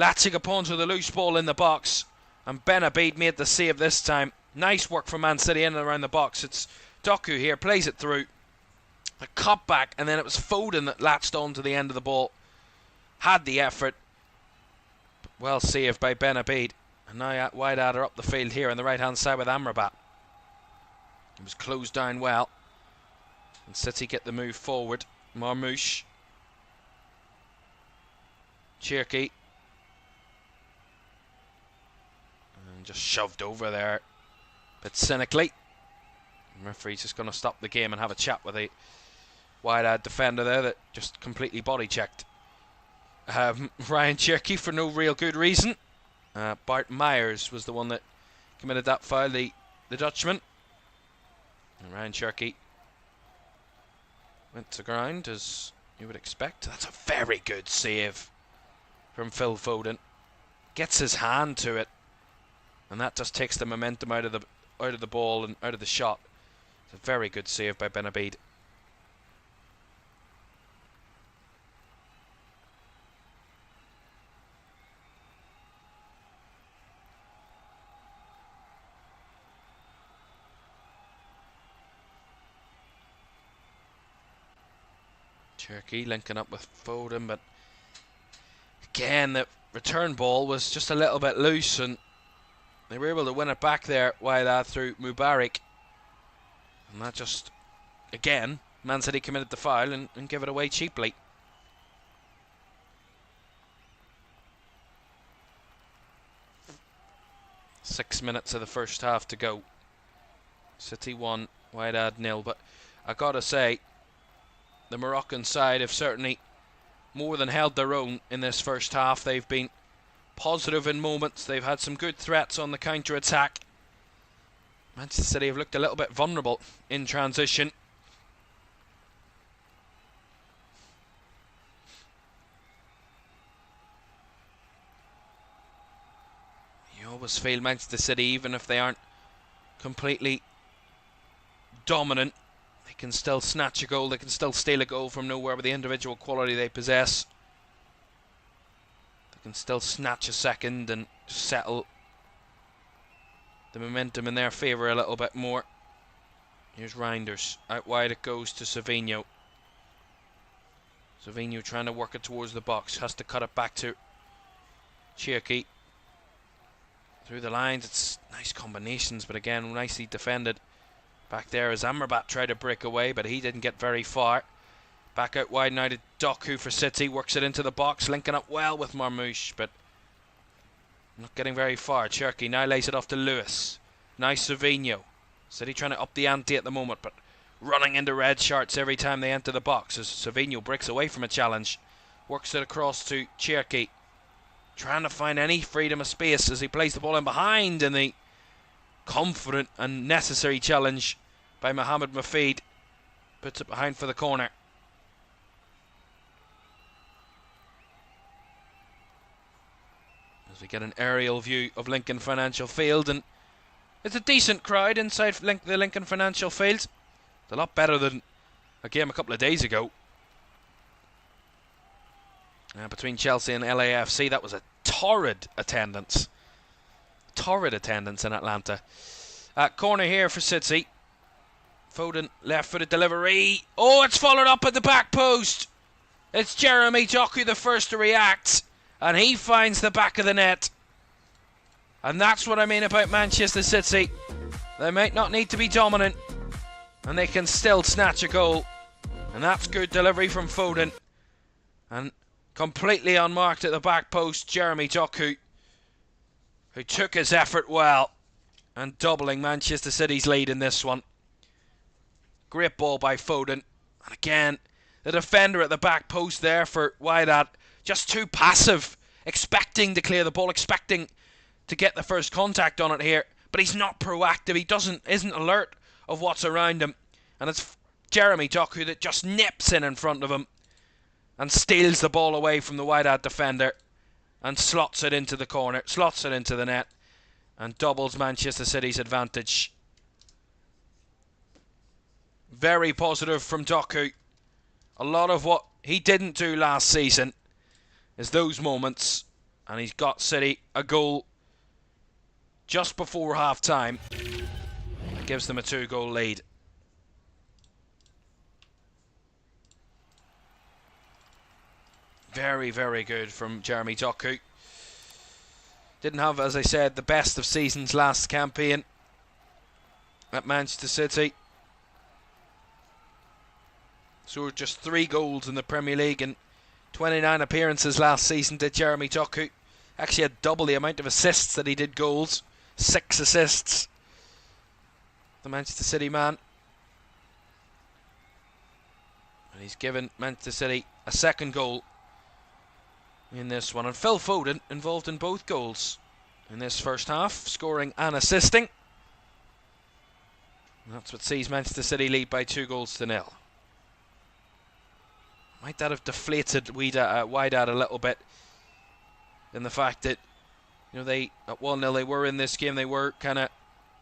latching upon to the loose ball in the box, and Ben Abid made the save this time. Nice work from Man City in and around the box. It's Doku here, plays it through. A cut back, and then it was Foden that latched on to the end of the ball. Had the effort. Well saved by Ben Abid. And now Wydad are up the field here on the right hand side with Amrabat. It was closed down well. And City get the move forward. Marmoush. Cherki. And just shoved over there. But cynically. The referee's just going to stop the game and have a chat with a Wydad defender there that just completely body checked Ryan Cherki for no real good reason. Bart Myers was the one that committed that foul, the Dutchman. And Ryan Cherki went to ground as you would expect. That's a very good save from Phil Foden. Gets his hand to it, and that just takes the momentum out of the ball and out of the shot. It's a very good save by Ben Abid. Cherki linking up with Foden, but again the return ball was just a little bit loose and they were able to win it back there through Mubarak. And that just, again, Man City committed the foul and give it away cheaply. Six minutes of the first half to go. City 1, Wydad 0, but I gotta say, the Moroccan side have certainly more than held their own in this first half. They've been positive in moments. They've had some good threats on the counter-attack. Manchester City have looked a little bit vulnerable in transition. You always feel Manchester City, even if they aren't completely dominant, they can still snatch a goal, they can still steal a goal from nowhere with the individual quality they possess. They can still snatch a second and settle the momentum in their favour a little bit more. Here's Reinders. Out wide it goes to Savinho. Savinho trying to work it towards the box. Has to cut it back to Cherki. Through the lines. It's nice combinations, but again, nicely defended. Back there as Amrabat tried to break away, but he didn't get very far. Back out wide now to Doku for City. Works it into the box, linking up well with Marmoush, but not getting very far. Cherki now lays it off to Lewis. Nice Savinho. City trying to up the ante at the moment, but running into red shirts every time they enter the box as Savinho breaks away from a challenge. Works it across to Cherki. Trying to find any freedom of space as he plays the ball in behind, and the confident and necessary challenge by Mohamed Mafid puts it behind for the corner. As we get an aerial view of Lincoln Financial Field, and it's a decent crowd inside the Lincoln Financial Field. It's a lot better than a game a couple of days ago between Chelsea and LAFC. That was a torrid attendance. Torrid attendance in Atlanta. Corner here for City. Foden, left-footed delivery. Oh, it's followed up at the back post. It's Jeremy Doku the first to react, and he finds the back of the net. And that's what I mean about Manchester City. They might not need to be dominant, and they can still snatch a goal. And that's good delivery from Foden. And completely unmarked at the back post, Jeremy Doku, who took his effort well and doubling Manchester City's lead in this one. Great ball by Foden. And again, the defender at the back post there for Wydad, just too passive, expecting to clear the ball, expecting to get the first contact on it here, but he's not proactive. He isn't alert of what's around him, and it's Jeremy Doku that just nips in front of him and steals the ball away from the Wydad defender and slots it into the corner, slots it into the net, and doubles Manchester City's advantage. Very positive from Doku. A lot of what he didn't do last season is those moments, And he's got City a goal just before half-time. That gives them a 2-goal lead. Very, very good from Jeremy Doku. Didn't have, as I said, the best of seasons last campaign at Manchester City. So just 3 goals in the Premier League and 29 appearances last season did Jeremy Doku. Actually had double the amount of assists that he did goals. 6 assists. The Manchester City man. And he's given Manchester City a 2nd goal in this one. And Phil Foden involved in both goals in this first half, scoring and assisting. And that's what sees Manchester City lead by 2-0. Might that have deflated Wydad a little bit, in the fact that, you know, they at 1-0 they were in this game, they were kind of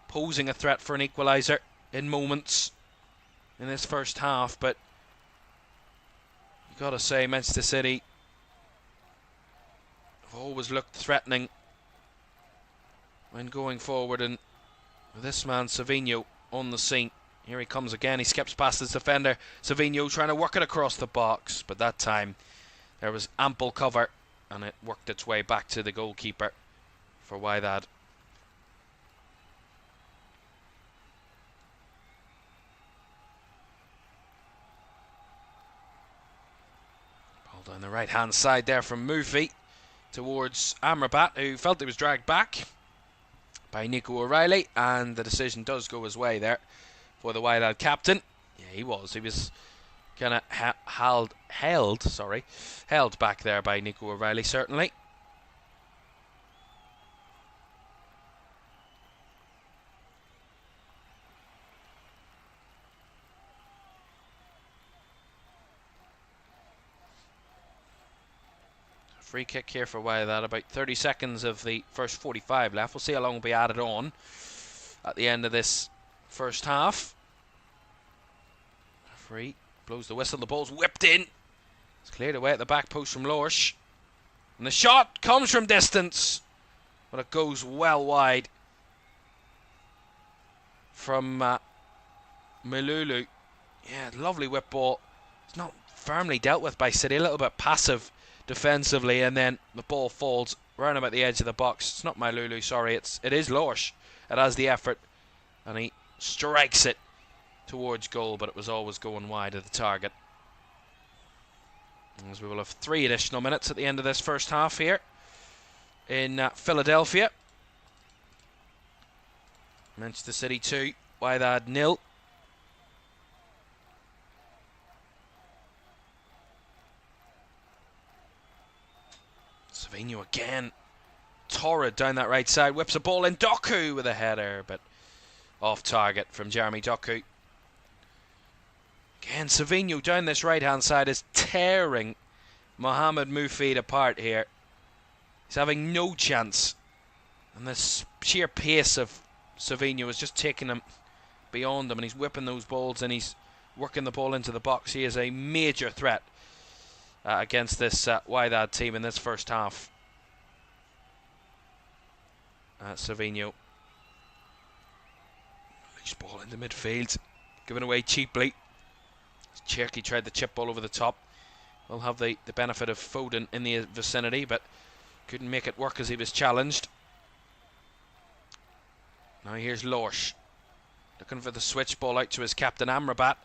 posing a threat for an equaliser in moments in this first half, but you got to say Manchester City have always looked threatening when going forward, and this man Savinho on the scene. Here he comes again, he skips past his defender. Savinho trying to work it across the box, but that time there was ample cover and it worked its way back to the goalkeeper for Wydad. Ball down the right hand side there from Murphy towards Amrabat, who felt he was dragged back by Nico O'Reilly, and the decision does go his way there for the Wydad captain. Yeah, he was kind of held back there by Nico O'Reilly, certainly. Free kick here for Wydad. About 30 seconds of the first 45 left. We'll see how long will be added on at the end of this first half. Referee blows the whistle. The ball's whipped in. It's cleared away at the back post from Lorsch. And the shot comes from distance, but it goes well wide from Malulu. Yeah, lovely whip ball. It's not firmly dealt with by City. A little bit passive defensively, and then the ball falls round about the edge of the box. It's not Malulu, sorry. It is Lorsch. It has the effort, and he strikes it towards goal, but it was always going wide of the target. As we will have 3 additional minutes at the end of this first half here in Philadelphia. Manchester City 2, Wydad 0. Savinho again, torrid down that right side, whips a ball in. Doku with a header, but off target from Jeremy Doku. Again, Savinho down this right hand side is tearing Mohamed Mufid apart here. He's having no chance, and the sheer pace of Savinho is just taking him beyond him, and he's whipping those balls and he's working the ball into the box. He is a major threat against this Wydad team in this first half. Savinho. Loose ball into midfield, given away cheaply. Cherky tried the chip ball over the top. Will have the benefit of Foden in the vicinity, but couldn't make it work as he was challenged. Now here's Lorsch, looking for the switch ball out to his captain Amrabat,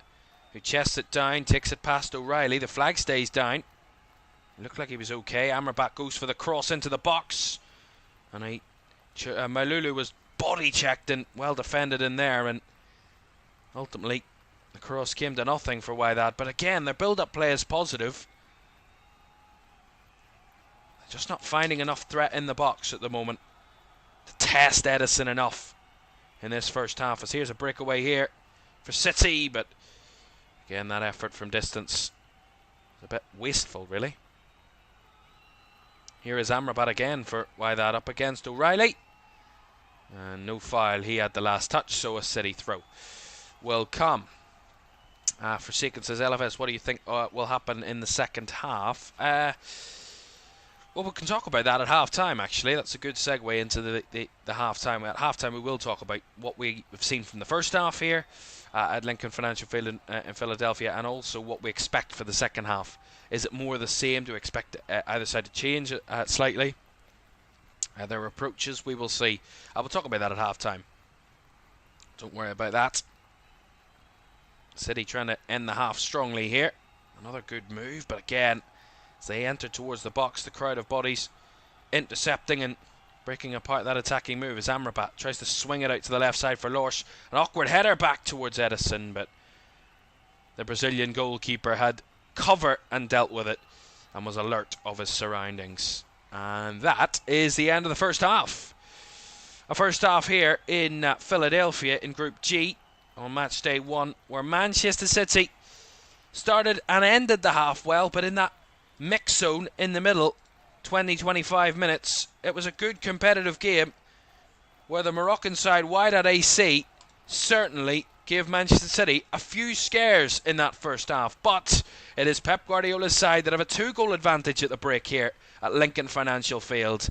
who chests it down, takes it past O'Reilly. The flag stays down. Looked like he was okay. Amrabat goes for the cross into the box, and Malulu was body checked and well defended in there, and ultimately the cross came to nothing for Wydad. But again, their build-up play is positive. They're just not finding enough threat in the box at the moment to test Edison enough in this first half. As here's a breakaway here for City, but again, that effort from distance is a bit wasteful, really. Here is Amrabat again for Wydad up against O'Reilly. And no foul, he had the last touch, so a City throw will come. Forsaken says, LFS, what do you think will happen in the second half? Well, we can talk about that at half-time, actually. That's a good segue into the half-time. At half-time, we will talk about what we have seen from the first half here at Lincoln Financial Field in Philadelphia, and also what we expect for the second half. Is it more the same? Do we expect either side to change slightly? Their approaches, we will see. I will talk about that at half-time. Don't worry about that. City trying to end the half strongly here. Another good move, but again, as they enter towards the box, the crowd of bodies intercepting and breaking apart that attacking move as Amrabat tries to swing it out to the left side for Lorsch. An awkward header back towards Edison, but the Brazilian goalkeeper had cover and dealt with it and was alert of his surroundings. And that is the end of the first half. A first half here in Philadelphia in Group G on match day 1, where Manchester City started and ended the half well, but in that mix zone in the middle, 20-25 minutes, it was a good competitive game where the Moroccan side Wydad AC certainly gave Manchester City a few scares in that first half, but it is Pep Guardiola's side that have a 2-goal advantage at the break here at Lincoln Financial Field,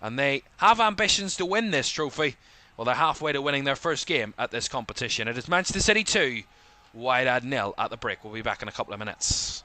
and they have ambitions to win this trophy. Well, they're halfway to winning their first game at this competition. It is Manchester City 2, Wydad 0 at the break. We'll be back in a couple of minutes.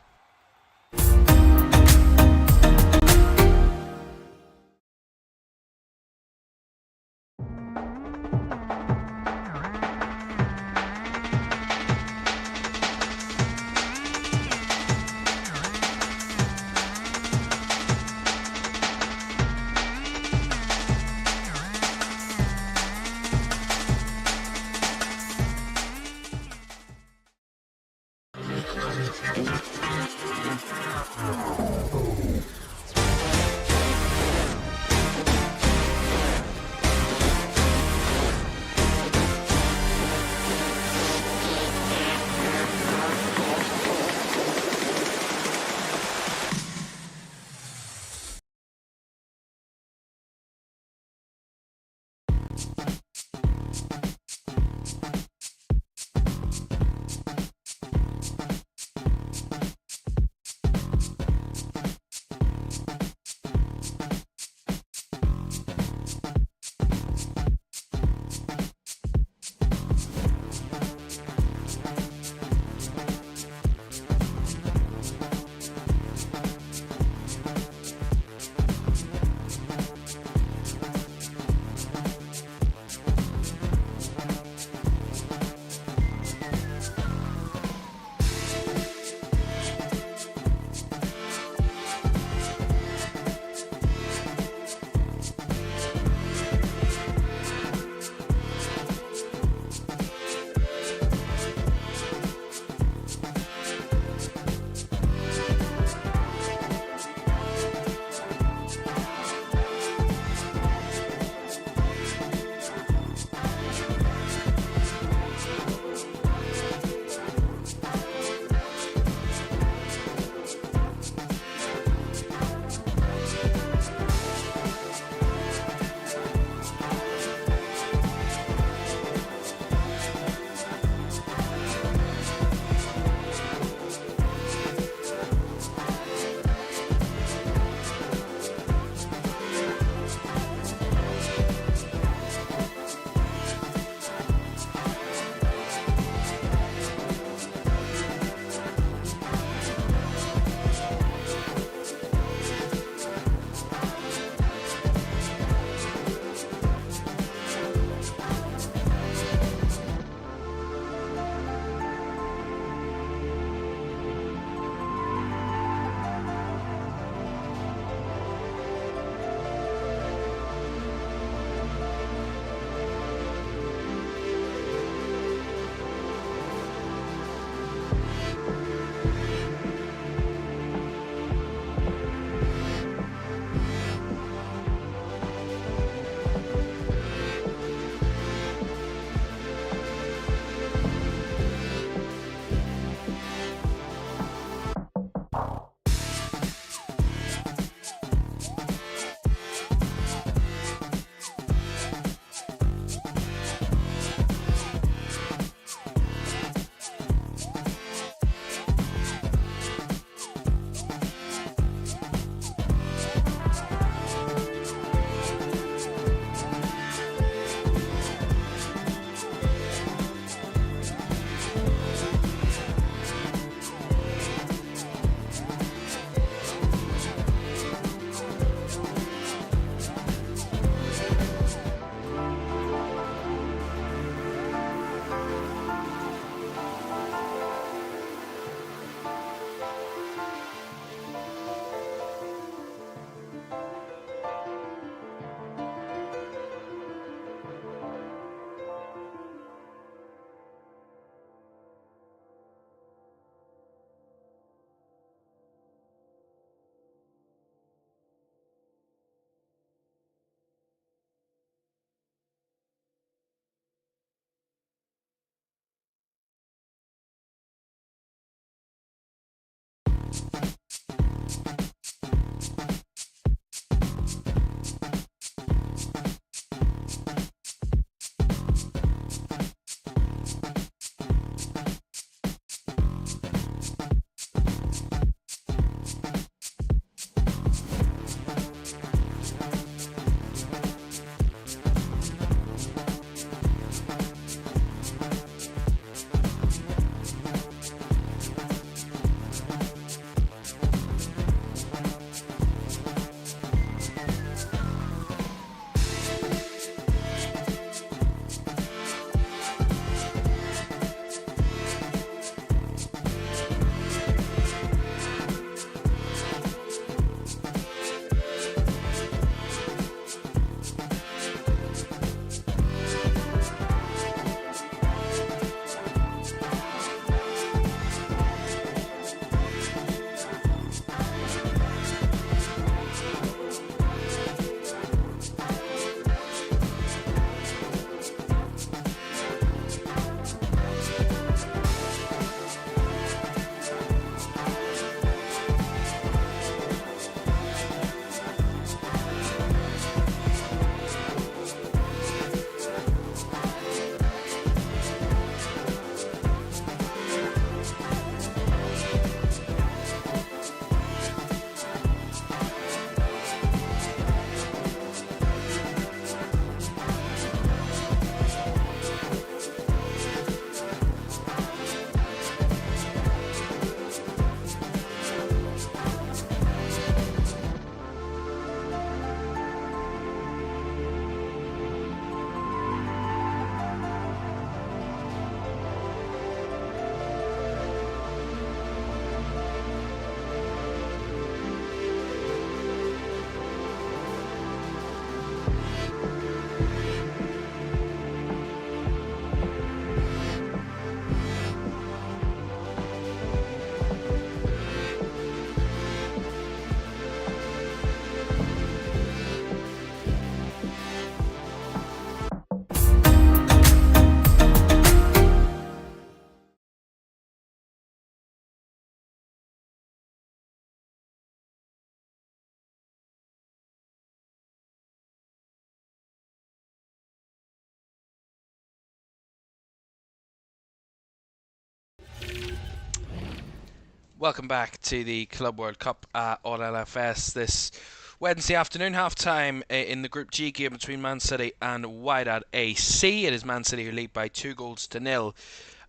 Welcome back to the Club World Cup on LFS this Wednesday afternoon, half-time in the Group G game between Man City and Wydad AC. It is Man City who lead by 2-0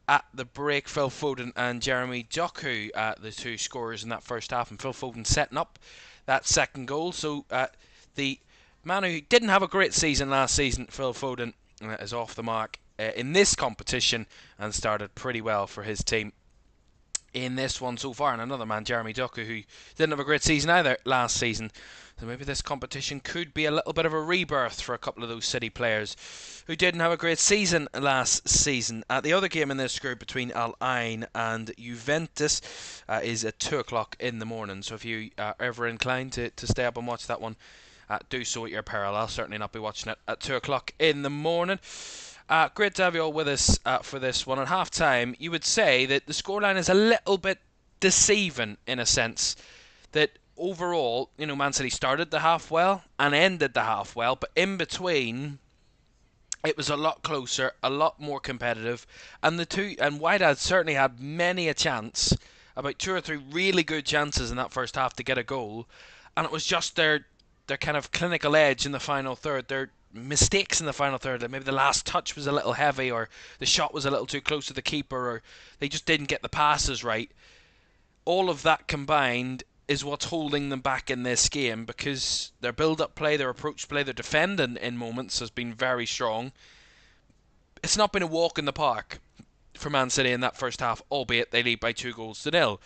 at the break. Phil Foden and Jeremy Doku, the two scorers in that first half, and Phil Foden setting up that second goal. So the man who didn't have a great season last season, Phil Foden, is off the mark in this competition and started pretty well for his team in this one so far. And another man, Jeremy Doku, who didn't have a great season either last season. So maybe this competition could be a little bit of a rebirth for a couple of those City players who didn't have a great season last season. The other game in this group between Al Ain and Juventus is at 2 o'clock in the morning. So if you are ever inclined to stay up and watch that one, do so at your peril. I'll certainly not be watching it at 2 o'clock in the morning. Great to have you all with us for this one. At half-time, you would say that the scoreline is a little bit deceiving in a sense. That overall, Man City started the half well and ended the half well, but in between, it was a lot closer, a lot more competitive, and Wydad certainly had many a chance, about 2 or 3 really good chances in that first half to get a goal, and it was just their kind of clinical edge in the final third, their mistakes in the final third, like maybe the last touch was a little heavy, or the shot was a little too close to the keeper, or they just didn't get the passes right. All of that combined is what's holding them back in this game, because their build-up play, their approach play, their defending in moments has been very strong. It's not been a walk in the park for Man City in that first half, albeit they lead by 2-0.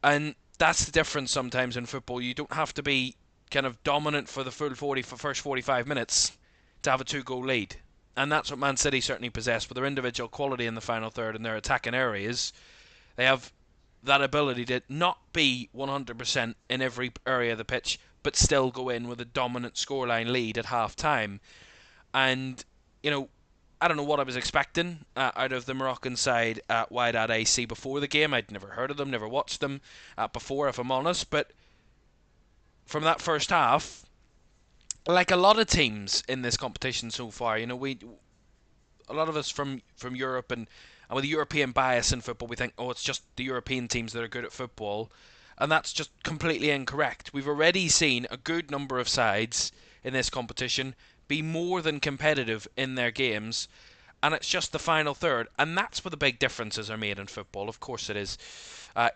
And that's the difference sometimes in football. You don't have to be kind of dominant for the first 45 minutes to have a 2-goal lead. And that's what Man City certainly possess with their individual quality in the final third and their attacking areas. They have that ability to not be 100% in every area of the pitch, but still go in with a dominant scoreline lead at half-time. And, I don't know what I was expecting out of the Moroccan side at Wydad AC before the game. I'd never heard of them, never watched them before, if I'm honest. But from that first half, like a lot of teams in this competition so far, a lot of us from Europe and with a European bias in football, we think, it's just the European teams that are good at football, and that's just completely incorrect. We've already seen a good number of sides in this competition be more than competitive in their games, and it's just the final third, and that's where the big differences are made in football. Of course it is.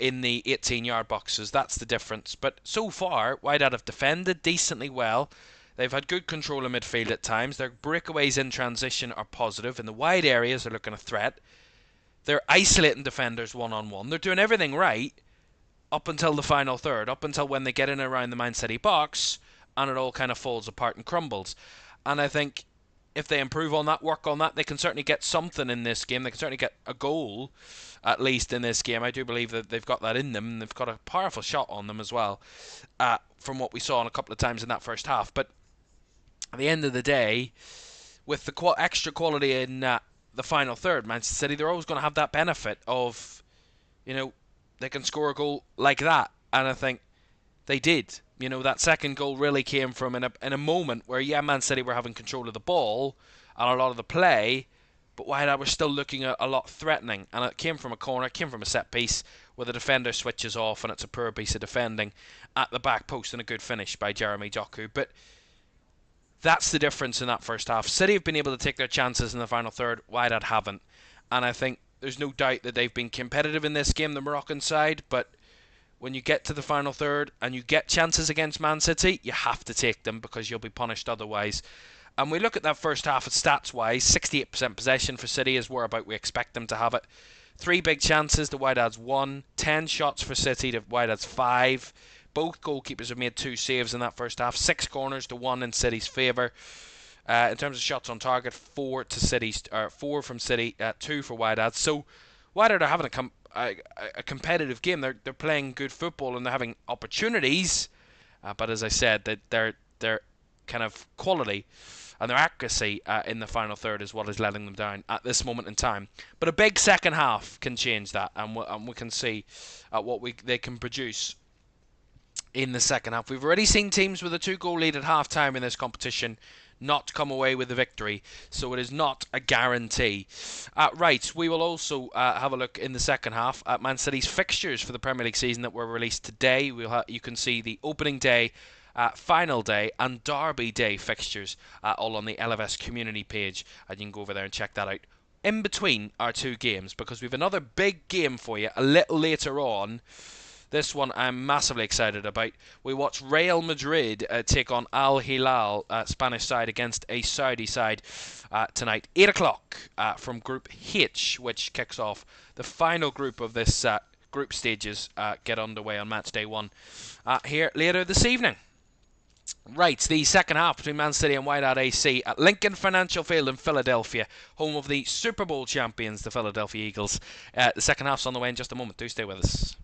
In the 18-yard boxes, that's the difference. But so far, Wydad have defended decently well. They've had good control of midfield at times. Their breakaways in transition are positive. In the wide areas, they're looking a threat. They're isolating defenders one-on-one. They're doing everything right up until the final third, up until when they get in around the Man City box, and it all kind of falls apart and crumbles. And I think if they improve on that, work on that, they can certainly get something in this game. They can certainly get a goal, at least in this game. I do believe that they've got that in them, and they've got a powerful shot on them as well, from what we saw a couple of times in that first half. But at the end of the day, with the extra quality in the final third, Manchester City, they're always going to have that benefit of, they can score a goal like that. And I think they did. That second goal really came from in a moment where, Man City were having control of the ball and a lot of the play, but Wydad were still looking a lot threatening. And it came from a corner, it came from a set piece where the defender switches off, and it's a poor piece of defending at the back post and a good finish by Jeremy Doku. But that's the difference in that first half. City have been able to take their chances in the final third. Wydad haven't. And I think there's no doubt that they've been competitive in this game, the Moroccan side, but when you get to the final third and you get chances against Man City, you have to take them because you'll be punished otherwise. And we look at that first half stats-wise, 68% possession for City is where about we expect them to have it. 3 big chances to Wydad's 1, 10 shots for City to Wydad's 5. Both goalkeepers have made 2 saves in that first half. 6 corners to 1 in City's favour. In terms of shots on target, 4 from City, 2 for Wydad. So Wydad are having a competitive game. They're playing good football and they're having opportunities. But as I said, their kind of quality and their accuracy in the final third is what is letting them down at this moment in time. But a big second half can change that, and we can see what they can produce in the second half. We've already seen teams with a 2-goal lead at half-time in this competition not come away with the victory, so it is not a guarantee. Right, we will also have a look in the second half at Man City's fixtures for the Premier League season that were released today. You can see the opening day, final day and Derby day fixtures all on the LFS community page, and you can go over there and check that out in between our two games, because we have another big game for you a little later on. This one I'm massively excited about. We watch Real Madrid take on Al Hilal, Spanish side, against a Saudi side tonight, 8 o'clock from Group H, which kicks off the final group of this group stages. Get underway on match day 1 here later this evening. Right, the second half between Man City and Wydad AC at Lincoln Financial Field in Philadelphia, home of the Super Bowl champions, the Philadelphia Eagles. The second half's on the way in just a moment. Do stay with us.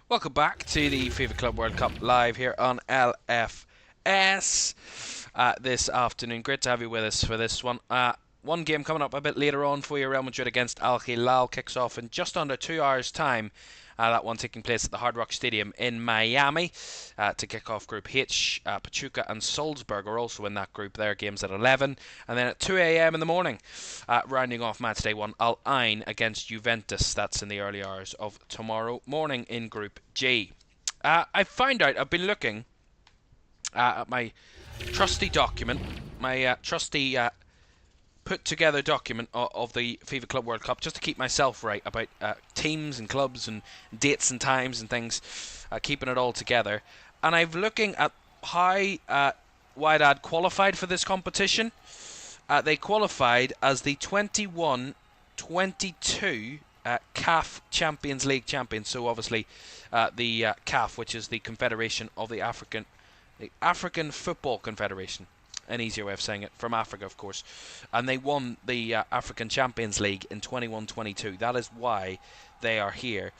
Welcome back to the FIFA Club World Cup live here on LFS this afternoon. Great to have you with us for this one. One game coming up a bit later on for you. Real Madrid against Al Hilal kicks off in just under 2 hours' time. That one taking place at the Hard Rock Stadium in Miami to kick off Group H. Pachuca and Salzburg are also in that group. Their game's at 11. And then at 2 a.m. in the morning, rounding off match day 1, Al Ain against Juventus. That's in the early hours of tomorrow morning in Group G. I found out, I've been looking at my trusty document, my trusty put together document of the FIFA Club World Cup, just to keep myself right about teams and clubs and dates and times and things, keeping it all together. And I'm looking at how Wydad qualified for this competition. They qualified as the 21-22 CAF Champions League champions. So obviously the CAF, which is the Confederation of the African Football Confederation. An easier way of saying it, from Africa, of course. And they won the African Champions League in 21-22. That is why they are here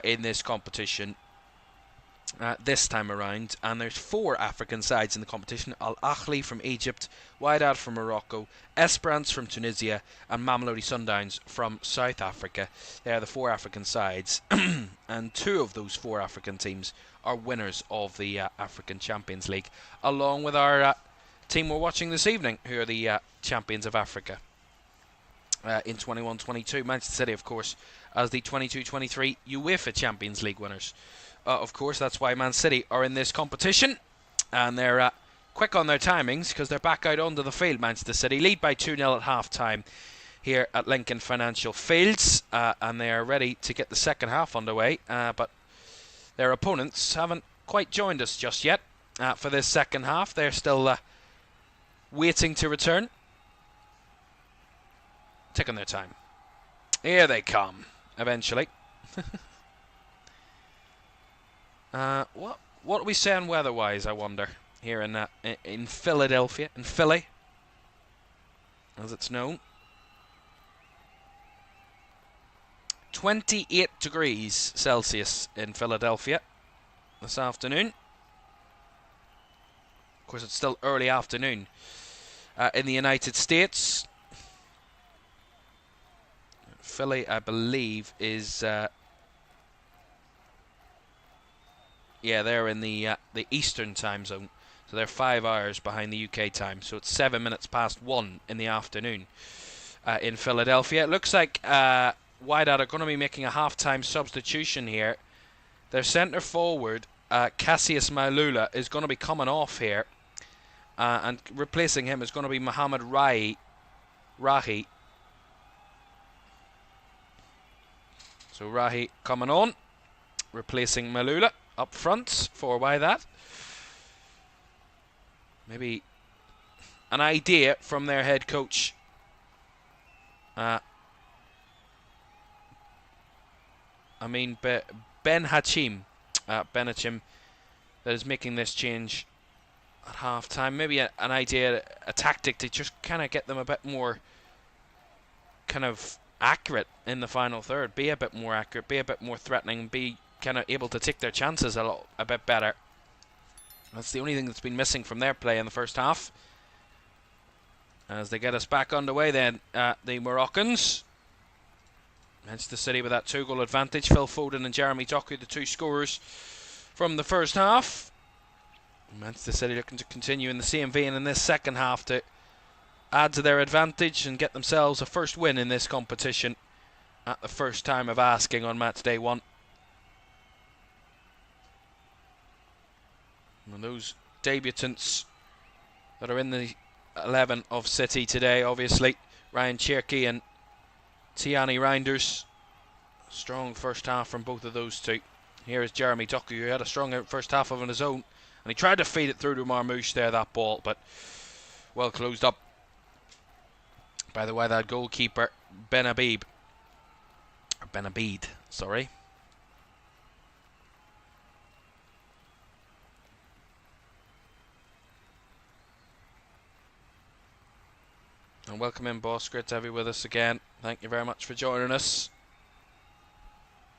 in this competition this time around. And there's 4 African sides in the competition: Al Ahly from Egypt, Wydad from Morocco, Esperance from Tunisia, and Mamelodi Sundowns from South Africa. They are the 4 African sides, and 2 of those 4 African teams are winners of the African Champions League, along with our team we're watching this evening, who are the champions of Africa in 21-22. Manchester City, of course, as the 22-23 UEFA Champions League winners. Of course, that's why Man City are in this competition, and they're quick on their timings because they're back out onto the field. Manchester City lead by 2-0 at half-time here at Lincoln Financial Fields, and they are ready to get the second half underway, but their opponents haven't quite joined us just yet for this second half. They're still waiting to return, taking their time. Here they come, eventually. What are we saying weather-wise, I wonder, here in Philadelphia, in Philly, as it's known. 28 degrees Celsius in Philadelphia this afternoon. Of course, it's still early afternoon in the United States. Philly, I believe, is they're in the Eastern time zone, so they're 5 hours behind the UK time. So it's 7 minutes past 1 in the afternoon in Philadelphia. It looks like Wydad are going to be making a half-time substitution here. Their centre forward, Cassius Mailula, is going to be coming off here. And replacing him is going to be Mohamed Rahi. So Rahi coming on, replacing Mailula up front for Wydad. Maybe an idea from their head coach. Ben Hachim, that is making this change at half time. Maybe an idea, a tactic to just kind of get them a bit more kind of accurate in the final third. Be a bit more accurate, be a bit more threatening, be kind of able to take their chances a bit better. That's the only thing that's been missing from their play in the first half. As they get us back underway then, the Moroccans. Manchester City with that 2-goal advantage. Phil Foden and Jeremy Doku, the 2 scorers from the first half. Manchester City looking to continue in the same vein in this second half to add to their advantage and get themselves a first win in this competition at the first time of asking on match day 1. And those debutants that are in the 11 of City today, obviously, Ryan Cherky and Tiani Reinders. Strong first half from both of those two. Here is Jeremy Doku, who had a strong first half of his own. And he tried to feed it through to Marmouche there, that ball, but well closed up by the Wydad goalkeeper, Benabid, sorry. And welcome in, boss. Great to have you with us again. Thank you very much for joining us.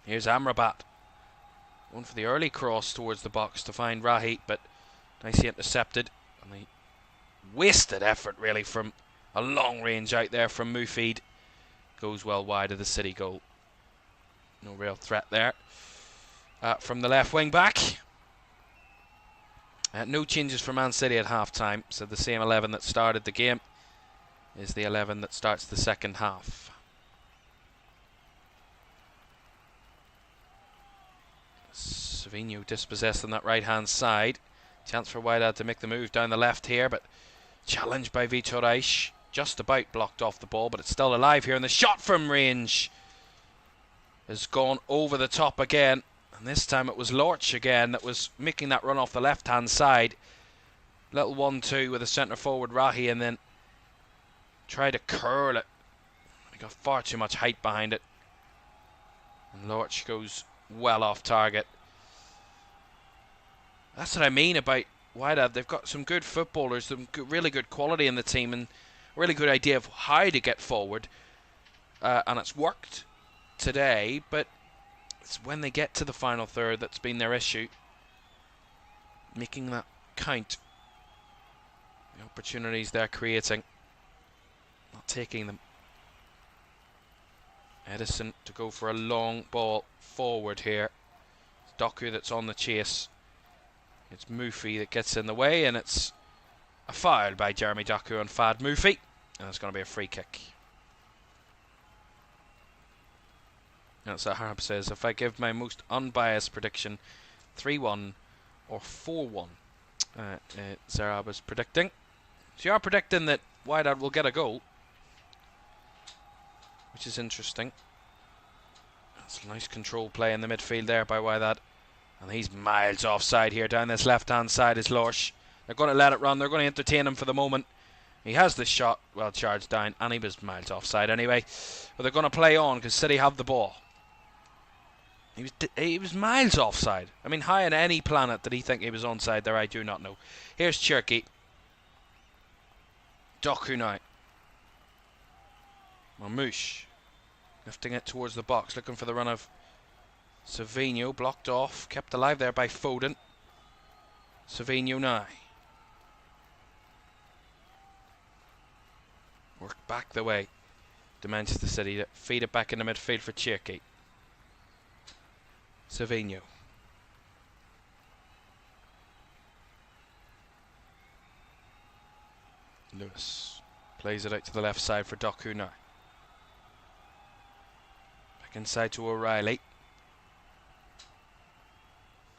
Here's Amrabat. One for the early cross towards the box to find Rahi, but nicely intercepted. And the wasted effort, really, from a long range out there from Midfield. Goes well wide of the City goal. No real threat there. From the left wing back. No changes for Man City at half-time, so the same 11 that started the game is the 11 that starts the second half. Savinho dispossessed on that right-hand side. Chance for Wydad to make the move down the left here, but challenged by Vitor Reich. Just about blocked off the ball, but it's still alive here. And the shot from range has gone over the top again. And this time it was Lorch again that was making that run off the left-hand side. Little 1-2 with a centre-forward Rahi, and then tried to curl it. He got far too much height behind it. And Lorch goes well off target. That's what I mean about Wydad. They've got some good footballers, some really good quality in the team, and a really good idea of how to get forward. And it's worked today, but it's when they get to the final third that's been their issue. Making that count. The opportunities they're creating, not taking them. Edison to go for a long ball forward here. It's Doku that's on the chase. It's Mufi that gets in the way, and it's a foul by Jeremy Doku on Fad Mufi, and it's going to be a free kick. That's what Harb says. If I give my most unbiased prediction, 3-1 or 4-1, Zarab is predicting. So you are predicting that Wydad will get a goal, which is interesting. That's a nice control play in the midfield there by Wydad. And he's miles offside here. Down this left-hand side is Lorch. They're going to let it run. They're going to entertain him for the moment. He has the shot. Well, charged down. And he was miles offside anyway. But they're going to play on because City have the ball. He was miles offside. I mean, how on any planet did he think he was onside there? I do not know. Here's Cherky. Doku now. Marmouche. Lifting it towards the box. Looking for the run of Savinho, blocked off, kept alive there by Foden. Savinho now. Work back the way to Manchester City to feed it back in the midfield for Cherky. Savinho. Lewis plays it out to the left side for Doku now. Back inside to O'Reilly.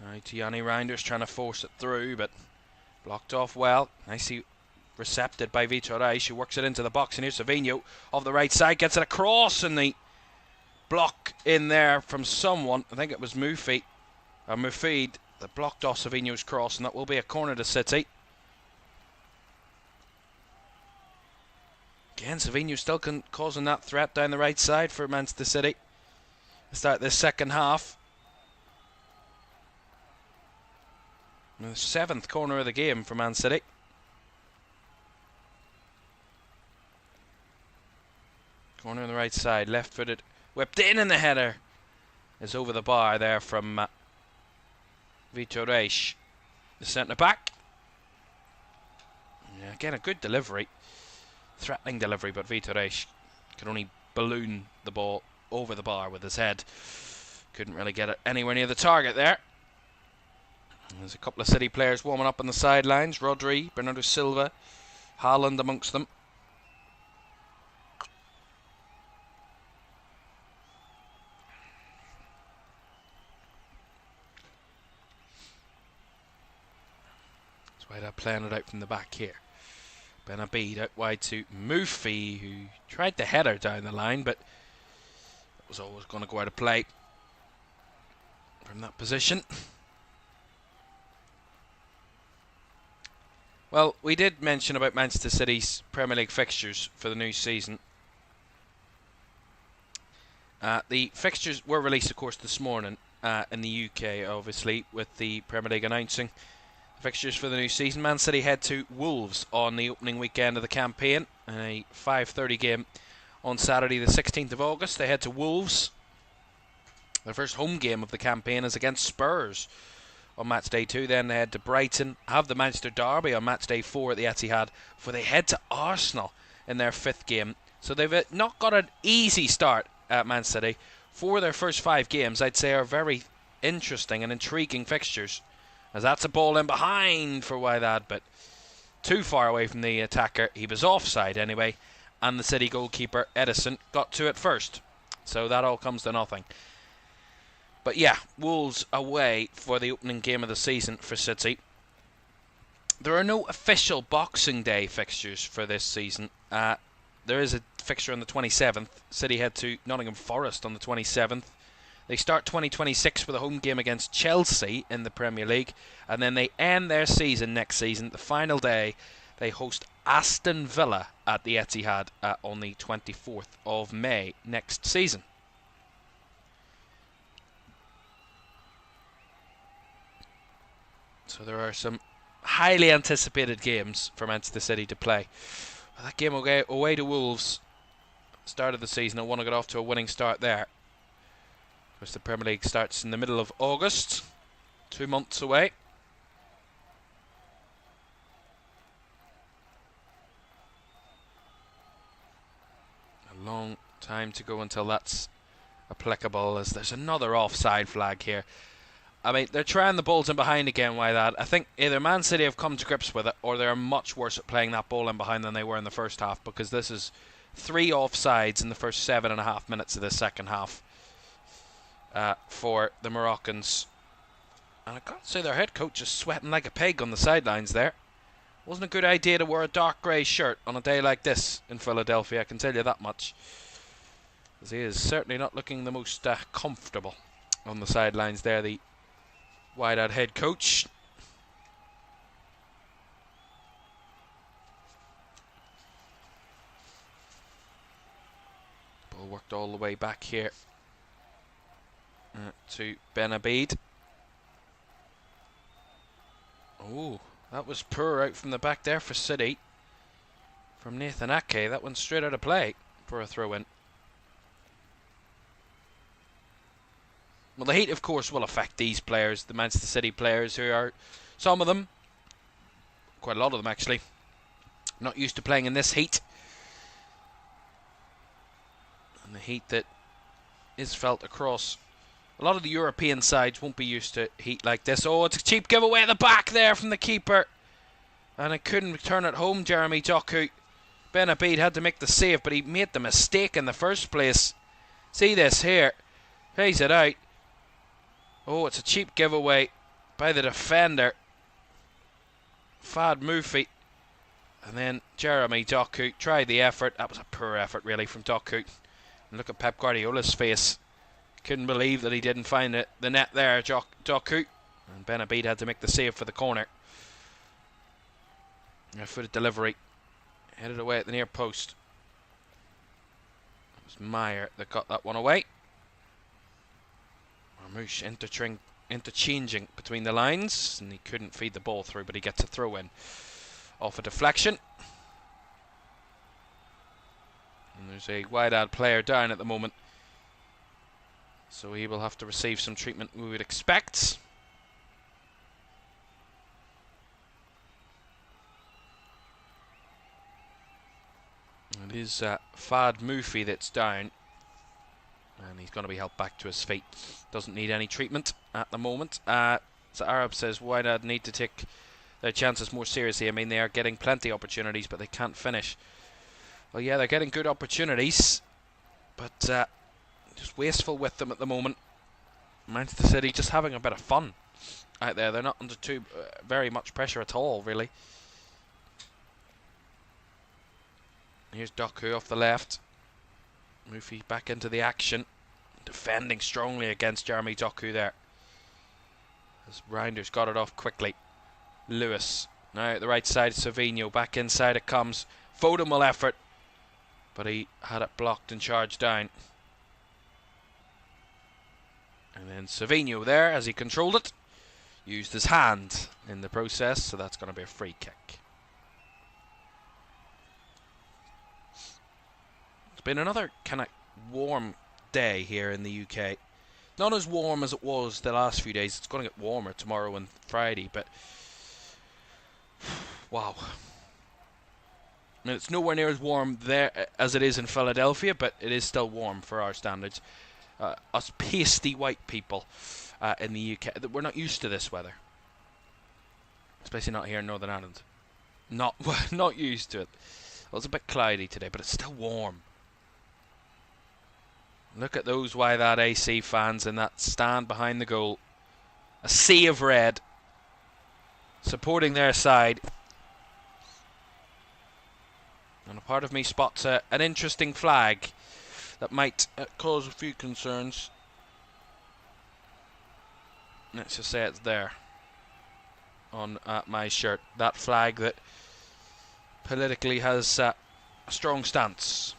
Right, Yanni Reinders trying to force it through, but blocked off well. Nicely recepted by Vitor Reis, who works it into the box, and here's Savinho off the right side, gets it across, and the block in there from someone, I think it was Mufid, that blocked off Savinho's cross, and that will be a corner to City. Again, Savinho still causing that threat down the right side for Manchester City to start this second half. And the 7th corner of the game for Man City. Corner on the right side, left-footed, whipped in, and the header is over the bar there from Vitor Reis, the centre-back. Yeah, again, a good delivery. Threatening delivery, but Vitor Reis can only balloon the ball over the bar with his head. Couldn't really get it anywhere near the target there. There's a couple of City players warming up on the sidelines. Rodri, Bernardo Silva, Haaland amongst them. That's why they're playing it out from the back here. Ben Abid out wide to Mufi, who tried to header down the line, but it was always going to go out of play from that position. Well, we did mention about Manchester City's Premier League fixtures for the new season. The fixtures were released, of course, this morning in the UK, obviously, with the Premier League announcing fixtures for the new season. Man City head to Wolves on the opening weekend of the campaign in a 5:30 game on Saturday the 16th of August. They head to Wolves. Their first home game of the campaign is against Spurs on match day 2. Then they head to Brighton, have the Manchester Derby on match day 4 at the Etihad, before they head to Arsenal in their 5th game. So they've not got an easy start at Man City. For their first 5 games, I'd say, are very interesting and intriguing fixtures, as that's a ball in behind for Wydad, but too far away from the attacker. He was offside anyway, and the City goalkeeper Edison got to it first, so that all comes to nothing. But yeah, Wolves away for the opening game of the season for City. There are no official Boxing Day fixtures for this season. There is a fixture on the 27th. City head to Nottingham Forest on the 27th. They start 2026 with a home game against Chelsea in the Premier League, and then they end their season next season. The final day, they host Aston Villa at the Etihad on the 24th of May next season. So there are some highly anticipated games for Manchester City to play. Well, that game away to Wolves, start of the season, I want to get off to a winning start there. Of course, the Premier League starts in the middle of August, 2 months away. A long time to go until that's applicable, as there's another offside flag here. I mean, they're trying the balls in behind again. Why that? I think either Man City have come to grips with it, or they're much worse at playing that ball in behind than they were in the first half, because this is 3 offsides in the first 7.5 minutes of the second half for the Moroccans. And I've got to say, their head coach is sweating like a pig on the sidelines there. Wasn't a good idea to wear a dark grey shirt on a day like this in Philadelphia, I can tell you that much, as he is certainly not looking the most comfortable on the sidelines there, the Wydad head coach. Ball worked all the way back here to Ben Abid. Oh, that was poor out from the back there for City from Nathan Ake. That went straight out of play for a throw-in. Well, the heat, of course, will affect these players, the Manchester City players, who are, some of them, quite a lot of them actually, not used to playing in this heat. And the heat that is felt across a lot of the European sides won't be used to heat like this. Oh, it's a cheap giveaway at the back there from the keeper. And it couldn't return it home, Jeremy Doku. Ben Abid had to make the save, but he made the mistake in the first place. See this here. Pays it out. Oh, it's a cheap giveaway by the defender. Fad Mufi. And then Jeremy Doku tried the effort. That was a poor effort, really, from Doku. And look at Pep Guardiola's face. Couldn't believe that he didn't find the net there, Doku. And Ben Abid had to make the save for the corner. Left-footed delivery. Headed away at the near post. It was Meyer that got that one away. Marmouche interchanging between the lines, and he couldn't feed the ball through, but he gets a throw in off a deflection. And there's a Wydad player down at the moment, so he will have to receive some treatment we would expect. It is Fad Mufi that's down, and he's going to be helped back to his feet. Doesn't need any treatment at the moment. So Arab says Wydad need to take their chances more seriously. I mean, they are getting plenty of opportunities, but they can't finish. Well, yeah, they're getting good opportunities, but just wasteful with them at the moment. Manchester City just having a bit of fun out there. They're not under very much pressure at all, really. Here's Doku off the left. Mufi back into the action. Defending strongly against Jeremy Doku there. As Reinders got it off quickly. Lewis. Now at the right side, Savinho. Back inside it comes. Foden will effort. But he had it blocked and charged down. And then Savinho there as he controlled it. Used his hand in the process, so that's going to be a free kick. Been another kind of warm day here in the UK. Not as warm as it was the last few days. It's going to get warmer tomorrow and Friday, but wow. I mean, it's nowhere near as warm there as it is in Philadelphia, but it is still warm for our standards. Us pasty white people in the UK, we're not used to this weather, especially not here in Northern Ireland. Not used to it. Well, it's a bit cloudy today, but it's still warm. Look at those Wydad AC fans in that stand behind the goal. A sea of red supporting their side. And a part of me spots an interesting flag that might cause a few concerns. Let's just say it's there on my shirt. That flag that politically has a strong stance.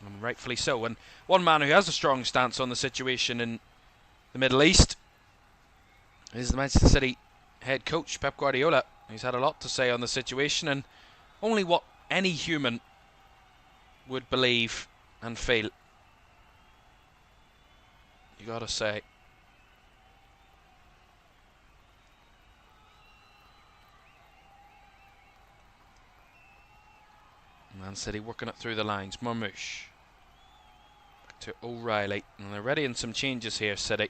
And rightfully so. And one man who has a strong stance on the situation in the Middle East is the Manchester City head coach, Pep Guardiola. He's had a lot to say on the situation, and only what any human would believe and feel. You gotta say. Man City working it through the lines. Marmouche. To O'Reilly, and they're readying some changes here, City.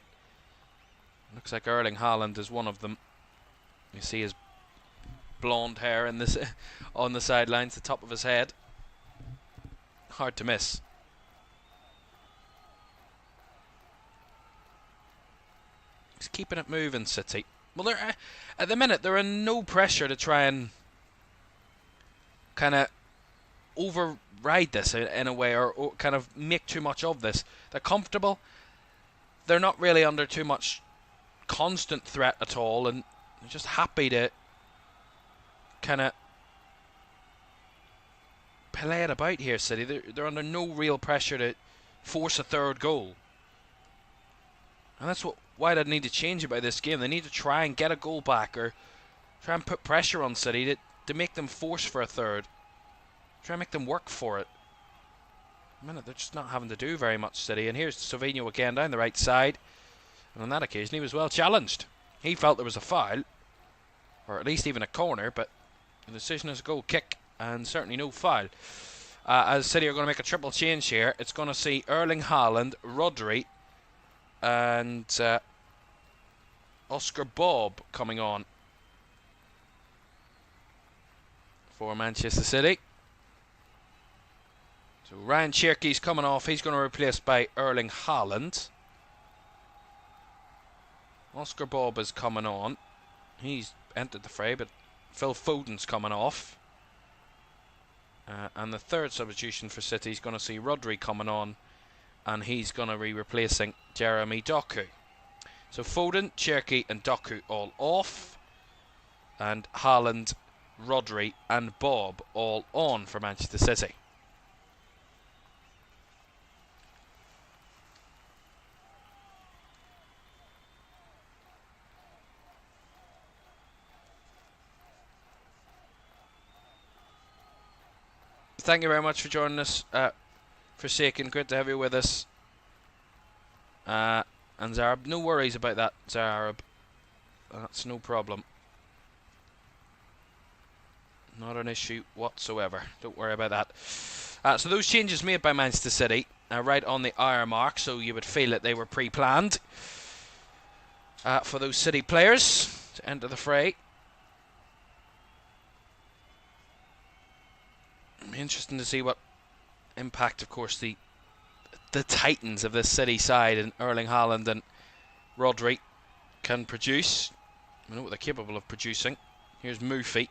Looks like Erling Haaland is one of them. You see his blonde hair in this on the sidelines, the top of his head. Hard to miss. He's keeping it moving, City. Well, they're at the minute they're in no pressure to try and kind of override this in a way, or kind of make too much of this. They're comfortable. They're not really under too much constant threat at all, and they're just happy to kind of play it about here, City. They're under no real pressure to force a third goal, and that's why they need to change it by this game. They need to try and get a goal back, or try and put pressure on City to make them force for a third. Try and make them work for it. A minute, they're just not having to do very much, City. And here's Savinho again down the right side. And on that occasion, he was well challenged. He felt there was a foul, or at least even a corner, but the decision is a goal kick, and certainly no foul. As City are going to make a triple change here, it's going to see Erling Haaland, Rodri, and Oscar Bob coming on for Manchester City. So Ryan Cherky's coming off. He's going to be replaced by Erling Haaland. Oscar Bob is coming on. He's entered the fray, but Phil Foden's coming off. And the third substitution for City is going to see Rodri coming on, and he's going to be replacing Jeremy Doku. So Foden, Cherki and Doku all off, and Haaland, Rodri and Bob all on for Manchester City. Thank you very much for joining us, Forsaken. Great to have you with us. And Zarab, no worries about that, Zarab. That's no problem. Not an issue whatsoever. Don't worry about that. So those changes made by Manchester City are right on the hour mark, so you would feel that they were pre-planned for those City players to enter the fray. Interesting to see what impact, of course, the titans of this City side and Erling Haaland and Rodri can produce. We know what they're capable of producing. Here's Mufi.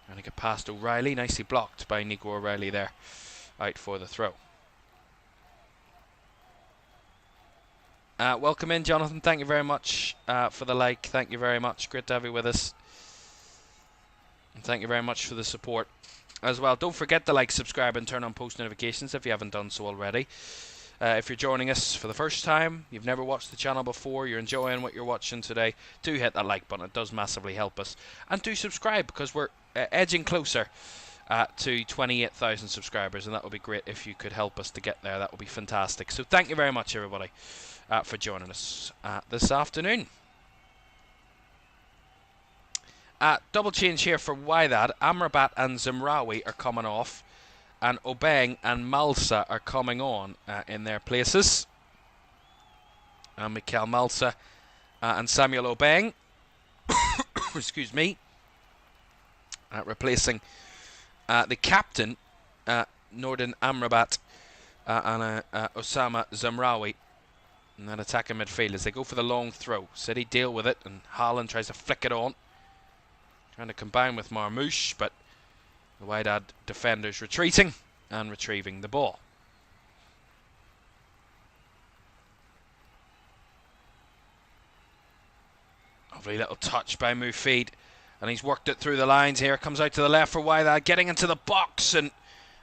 Trying to get past O'Reilly. Nicely blocked by Nico O'Reilly there. Out for the throw. Welcome in, Jonathan. Thank you very much for the like. Thank you very much. Great to have you with us. And thank you very much for the support as well. Don't forget to like, subscribe and turn on post notifications if you haven't done so already. If you're joining us for the first time, you've never watched the channel before, you're enjoying what you're watching today, do hit that like button. It does massively help us. And do subscribe, because we're edging closer to 28,000 subscribers, and that would be great if you could help us to get there. That would be fantastic. So thank you very much, everybody, for joining us this afternoon. Double change here for Wydad. Amrabat and Zemraoui are coming off, and Obeng and Malsa are coming on in their places. Mikel Malsa and Samuel Obeng, excuse me, replacing the captain, Nordin Amrabat, and Osama Zemraoui. And that attacking midfield as they go for the long throw. City deal with it, and Haaland tries to flick it on. Trying to combine with Marmoush, but the Wydad defenders retreating and retrieving the ball. Lovely little touch by Midfield, and he's worked it through the lines here. Comes out to the left for Wydad, getting into the box, and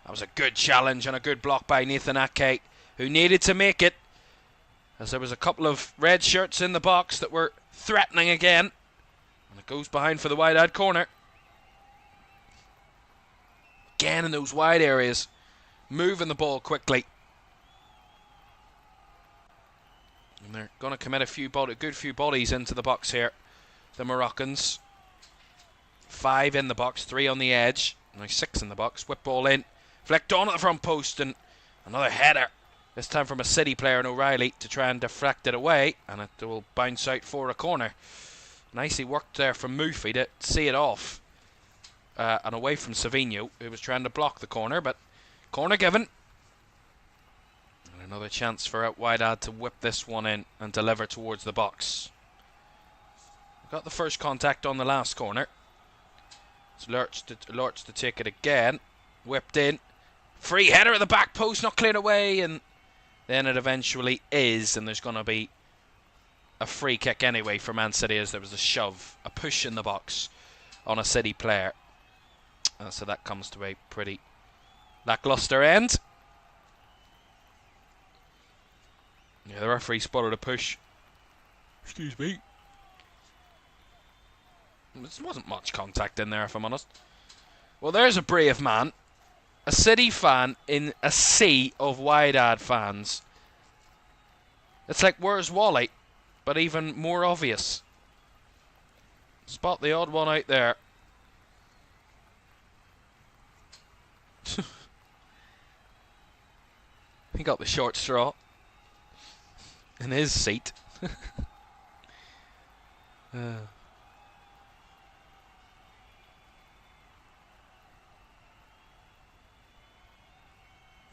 that was a good challenge and a good block by Nathan Ake, who needed to make it, as there was a couple of red shirts in the box that were threatening again. And it goes behind for the Wydad corner. Again in those wide areas, moving the ball quickly. And they're going to commit a good few bodies into the box here, the Moroccans. 5 in the box, 3 on the edge. Now 6 in the box. Whip ball in. Flicked on at the front post, and another header. This time from a City player in O'Reilly to try and deflect it away. And it will bounce out for a corner. Nicely worked there from Mufi to see it off. And away from Savinho, who was trying to block the corner, but corner given. And another chance for Wydad to whip this one in and deliver towards the box. Got the first contact on the last corner. It's Lurch to take it again. Whipped in. Free header at the back post, not cleared away, and then it eventually is, and there's going to be a free kick anyway for Man City, as there was a shove, a push in the box on a City player. So that comes to a pretty lackluster end. Yeah, the referee spotted a push. Excuse me. There wasn't much contact in there, if I'm honest. Well, there's a brave man. A City fan in a sea of Wydad fans. It's like, where's Wally? But even more obvious. Spot the odd one out there. He got the short straw in his seat.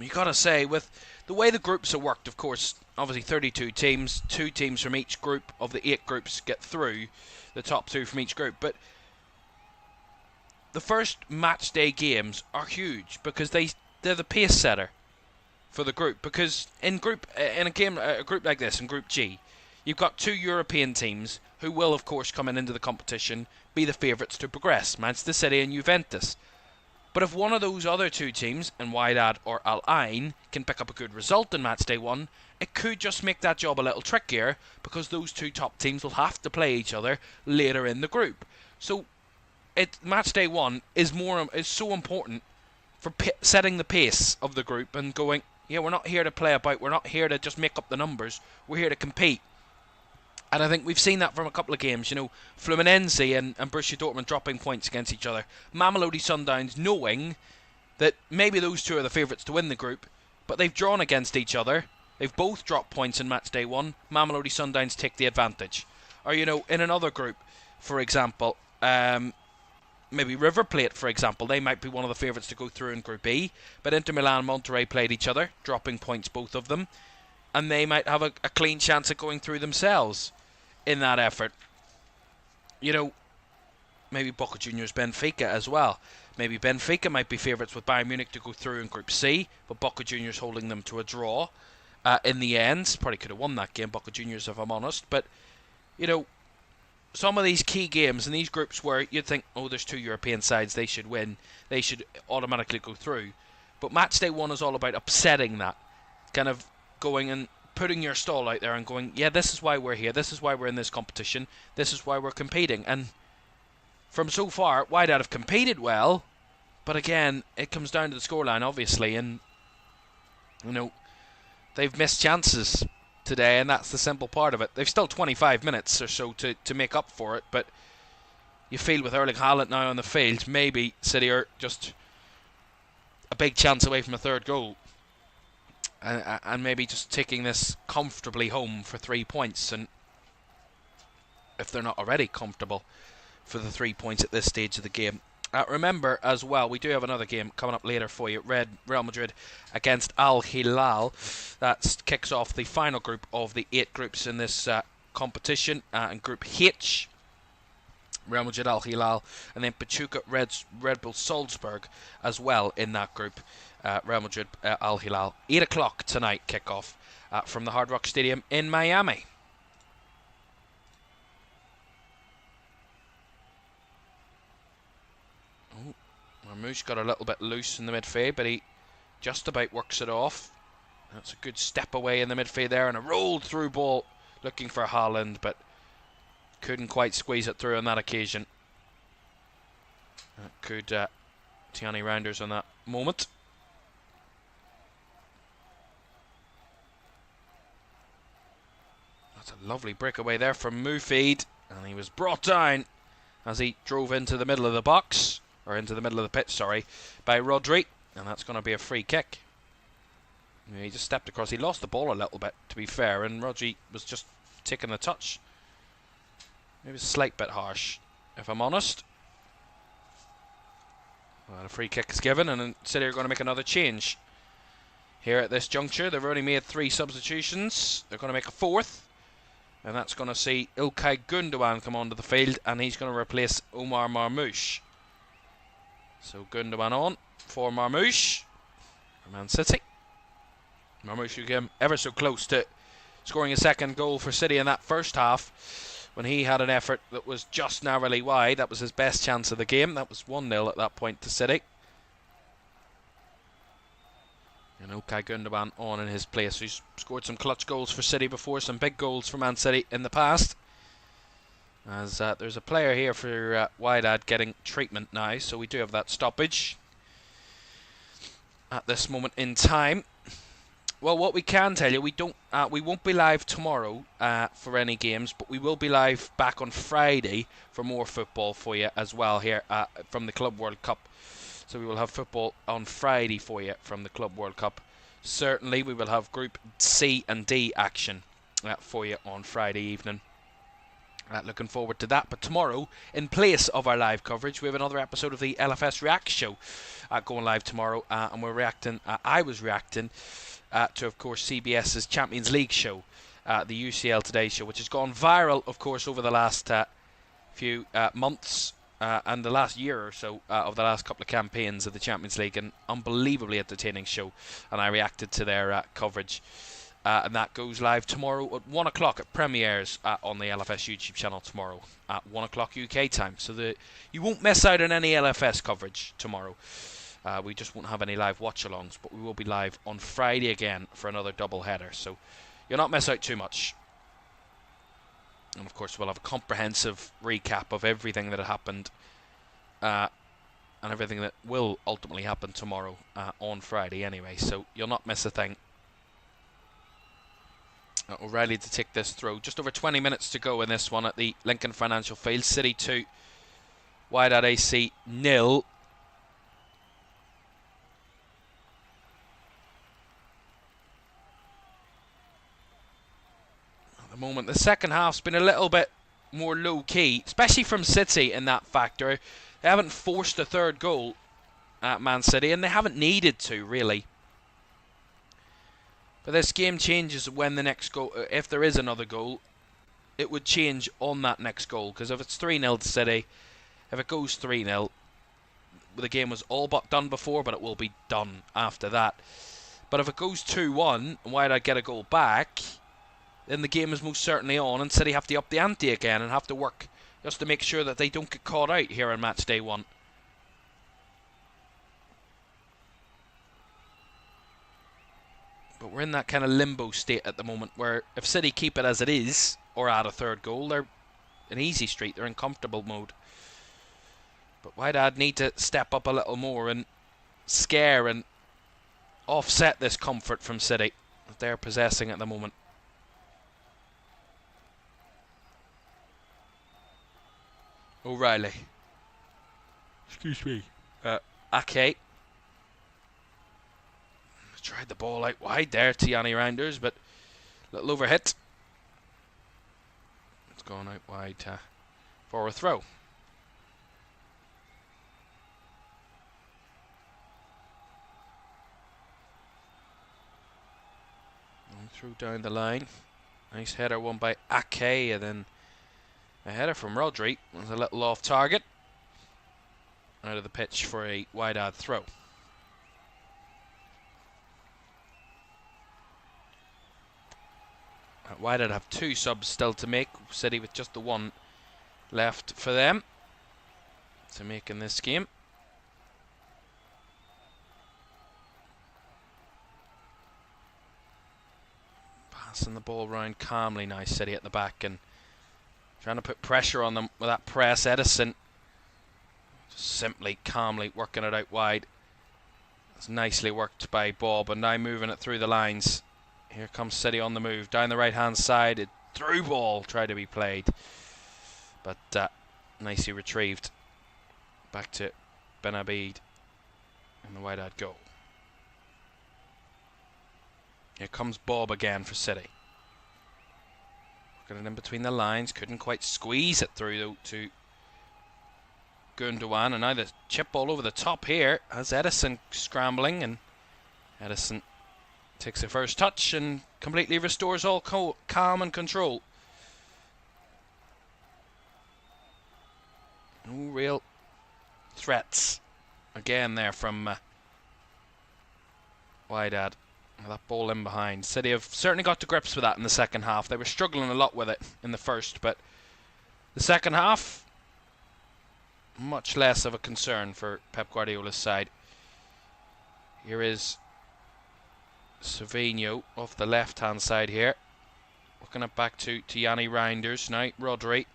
you got to say, with the way the groups have worked, of course, obviously 32 teams, 2 teams from each group of the 8 groups get through, the top 2 from each group, but the first match day games are huge because they're the pace setter for the group, because in a group like this, in Group G, you've got 2 European teams who will, of course, coming into the competition, be the favourites to progress, Manchester City and Juventus. But if one of those other 2 teams, in Wydad or Al Ain, can pick up a good result in match day 1, it could just make that job a little trickier, because those 2 top teams will have to play each other later in the group. So match day 1 is so important for setting the pace of the group and going, yeah, we're not here to play about, we're not here to just make up the numbers, we're here to compete. And I think we've seen that from a couple of games, Fluminense and Borussia Dortmund dropping points against each other. Mamelodi Sundowns knowing that maybe those 2 are the favourites to win the group, but they've drawn against each other. They've both dropped points in match day 1. Mamelodi Sundowns take the advantage. Or, in another group, for example, maybe River Plate, for example, they might be one of the favourites to go through in Group E, but Inter Milan and Monterrey played each other, dropping points both of them, and they might have a clean chance of going through themselves in that effort. Maybe Boca Juniors Benfica as well. Maybe Benfica might be favourites with Bayern Munich to go through in Group C, but Boca Juniors holding them to a draw in the end. Probably could have won that game, Boca Juniors, if I'm honest. But, some of these key games in these groups where you'd think, oh, there's 2 European sides, they should win, they should automatically go through. But match day 1 is all about upsetting that, kind of going and putting your stall out there and going, yeah, this is why we're here, this is why we're in this competition, this is why we're competing. And from so far, Wydad have competed well, but again, it comes down to the scoreline, obviously, and they've missed chances today, and that's the simple part of it. They've still 25 minutes or so to make up for it, but you feel with Erling Haaland now on the field, maybe City are just a big chance away from a 3rd goal. And maybe just taking this comfortably home for 3 points, and if they're not already comfortable for the 3 points at this stage of the game. Remember as well, we do have another game coming up later for you. Real Madrid against Al Hilal. That kicks off the final group of the 8 groups in this competition. In Group H, Real Madrid, Al Hilal, and then Pachuca, Red Bull Salzburg as well in that group. Real Madrid, Al Hilal. 8 o'clock tonight, kickoff from the Hard Rock Stadium in Miami. Oh, Marmouche got a little bit loose in the midfield, but he just about works it off. That's a good step away in the midfield there, and a rolled through ball looking for Haaland, but couldn't quite squeeze it through on that occasion. Could Tiani Rounders on that moment. That's a lovely breakaway there from Midfield, and he was brought down as he drove into the middle of the box, or into the middle of the pitch, sorry, by Rodri, and that's going to be a free kick. He just stepped across. He lost the ball a little bit, to be fair, and Rodri was just taking the touch. Maybe a slight bit harsh, if I'm honest. Well, a free kick is given, and City are going to make another change here at this juncture. They've already made 3 substitutions. They're going to make a 4th, and that's going to see Ilkay Gundogan come onto the field, and he's going to replace Omar Marmouche. So Gundogan on for Marmouche for Man City. Marmouche who came ever so close to scoring a 2nd goal for City in that first half when he had an effort that was just narrowly wide. That was his best chance of the game. That was 1-0 at that point to City. And Okay Gundogan on in his place. He's scored some clutch goals for City before, some big goals for Man City in the past. As there's a player here for Wydad getting treatment now, so we do have that stoppage at this moment in time. Well, what we can tell you, we won't be live tomorrow for any games, but we will be live back on Friday for more football for you as well here from the Club World Cup. So we will have football on Friday for you from the Club World Cup. Certainly, we will have Group C and D action for you on Friday evening. Looking forward to that. But tomorrow, in place of our live coverage, we have another episode of the LFS React Show going live tomorrow. And we're reacting, I was reacting to, of course, CBS's Champions League show, the UCL Today show, which has gone viral, of course, over the last few months and the last year or so of the last couple of campaigns of the Champions League. An unbelievably entertaining show, and I reacted to their coverage. And that goes live tomorrow at 1 o'clock. It premieres on the LFS YouTube channel tomorrow at 1 o'clock UK time. So that you won't miss out on any LFS coverage tomorrow. We just won't have any live watch-alongs, but we will be live on Friday again for another double header. So you'll not miss out too much. And of course, we'll have a comprehensive recap of everything that had happened and everything that will ultimately happen tomorrow on Friday anyway. So you'll not miss a thing. O'Reilly to take this through. Just over 20 minutes to go in this one at the Lincoln Financial Field. City 2, Wydad AC 0. At the moment, the second half's been a little bit more low-key, especially from City in that factor. They haven't forced a third goal at Man City, and they haven't needed to, really. But this game changes when the next goal, if there is another goal, it would change on that next goal. Because if it's 3-0 to City, if it goes 3-0, the game was all but done before, but it will be done after that. But if it goes 2-1, and Wydad get a goal back, then the game is most certainly on, and City have to up the ante again and have to work just to make sure that they don't get caught out here on match day 1. But we're in that kind of limbo state at the moment where if City keep it as it is, or add a third goal, they're in easy street, they're in comfortable mode. But Wydad need to step up a little more and scare and offset this comfort from City that they're possessing at the moment. O'Reilly. Excuse me. Ake. Tried the ball out wide there to Yanni Reinders, but a little overhit. It's gone out wide for a throw. And through down the line. Nice header won by Ake, and then a header from Rodri. Was a little off target. Out of the pitch for a Wydad throw. Wydad have 2 subs still to make. City with just the 1 left for them to make in this game. Passing the ball round calmly now, City at the back, and trying to put pressure on them with that press. Edison just simply calmly working it out wide. It's nicely worked by Bob, and now moving it through the lines. Here comes City on the move, down the right-hand side. A through ball tried to be played, but nicely retrieved. Back to Ben Abid and the Wydad goal. Here comes Bob again for City. Got it in between the lines, couldn't quite squeeze it through though to Gundogan, and now the chip ball over the top here as Edison scrambling, and Edison takes the first touch and completely restores all calm and control. No real threats again there from Wydad. That ball in behind. City have certainly got to grips with that in the second half. They were struggling a lot with it in the first, but the second half, much less of a concern for Pep Guardiola's side. Here is Savinho off the left-hand side here. Working it back to Yanni Reinders. Now Rodri.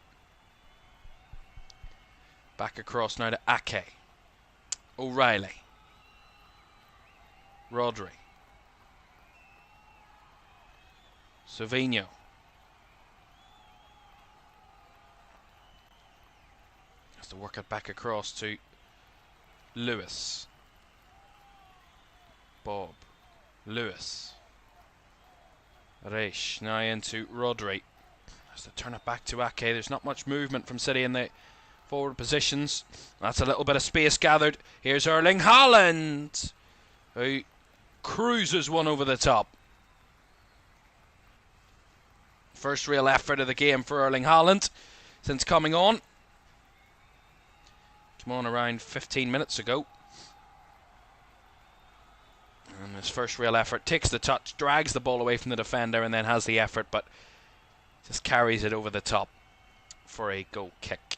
Back across now to Ake. O'Reilly. Rodri. Savinho. Has to work it back across to Lewis. Bob. Lewis. Reish now into Rodri. Has to turn it back to Ake. There's not much movement from City in the forward positions. That's a little bit of space gathered. Here's Erling Haaland, who cruises one over the top. First real effort of the game for Erling Haaland since coming on. Came on around 15 minutes ago. And his first real effort, takes the touch, drags the ball away from the defender, and then has the effort, but just carries it over the top for a goal kick.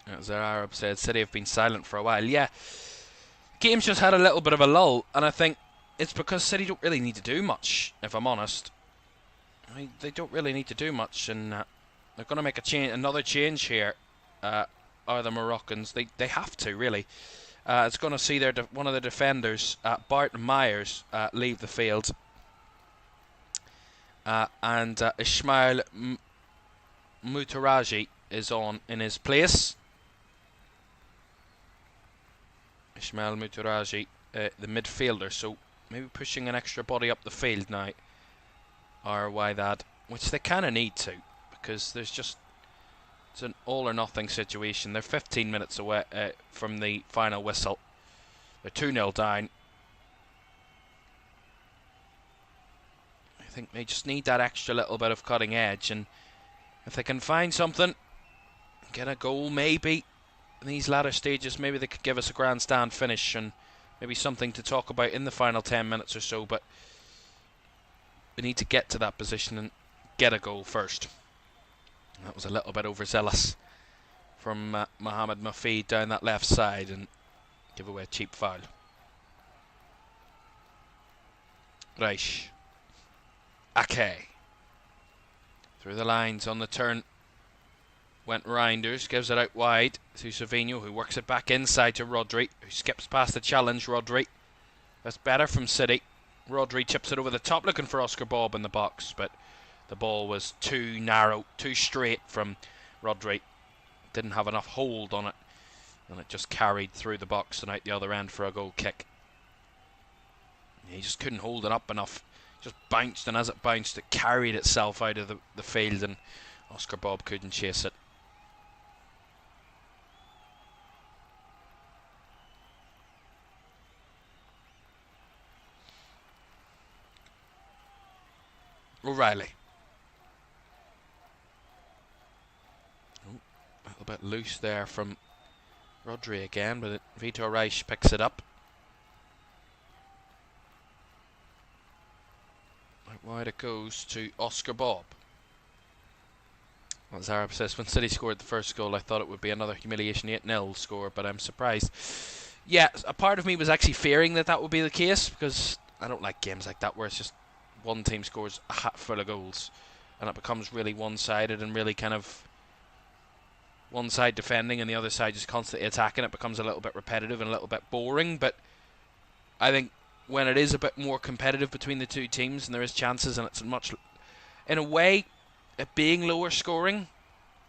As our Arab said, City have been silent for a while. Yeah, game's just had a little bit of a lull, and I think it's because City don't really need to do much, if I'm honest. I mean, they don't really need to do much, and they're going to make another change here. Are the Moroccans? They have to, really. It's going to see one of the defenders, Bart Myers, leave the field, and Ismail Mutaraji is on in his place. Ismail Mutaraji, the midfielder, so maybe pushing an extra body up the field now, or Wydad, which they kind of need to, because it's an all or nothing situation. They're 15 minutes away from the final whistle. They're 2-0 down. I think they just need that extra little bit of cutting edge, and if they can find something, get a goal maybe in these latter stages, maybe they could give us a grandstand finish and maybe something to talk about in the final 10 minutes or so, but we need to get to that position and get a goal first. That was a little bit overzealous from Mohamed Mafid down that left side and give away a cheap foul. Reich. Ake. Through the lines on the turn. Went Reinders, gives it out wide to Savinho, who works it back inside to Rodri, who skips past the challenge. Rodri. That's better from City. Rodri chips it over the top, looking for Oscar Bob in the box, but the ball was too narrow, too straight from Rodri. Didn't have enough hold on it, and it just carried through the box and out the other end for a goal kick. He just couldn't hold it up enough. Just bounced, and as it bounced, it carried itself out of the field, and Oscar Bob couldn't chase it. O'Reilly. Oh, a little bit loose there from Rodri again, but Vitor Reich picks it up. Out wide it goes to Oscar Bob. As Arab says, when City scored the first goal, I thought it would be another humiliation 8-0 score, but I'm surprised. Yeah, a part of me was actually fearing that would be the case, because I don't like games like that where it's just one team scores a hat full of goals and it becomes really one-sided and really kind of one side defending and the other side just constantly attacking. It becomes a little bit repetitive and a little bit boring, but I think when it is a bit more competitive between the two teams and there is chances, and it's much, in a way, it being lower scoring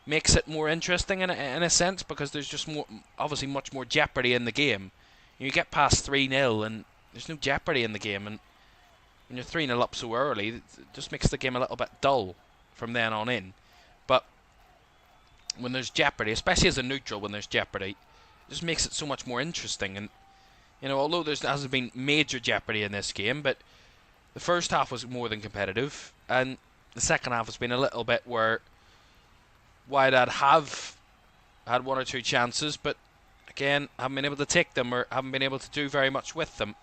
makes it more interesting in a sense, because there's just more, obviously much more jeopardy in the game. You get past 3-0 and there's no jeopardy in the game, and when you're 3-0 up so early, it just makes the game a little bit dull from then on in. But when there's jeopardy, especially as a neutral, when there's jeopardy, it just makes it so much more interesting. And you know, although there hasn't been major jeopardy in this game, but the first half was more than competitive, and the second half has been a little bit where Wydad have had one or two chances, but again, haven't been able to take them or haven't been able to do very much with them.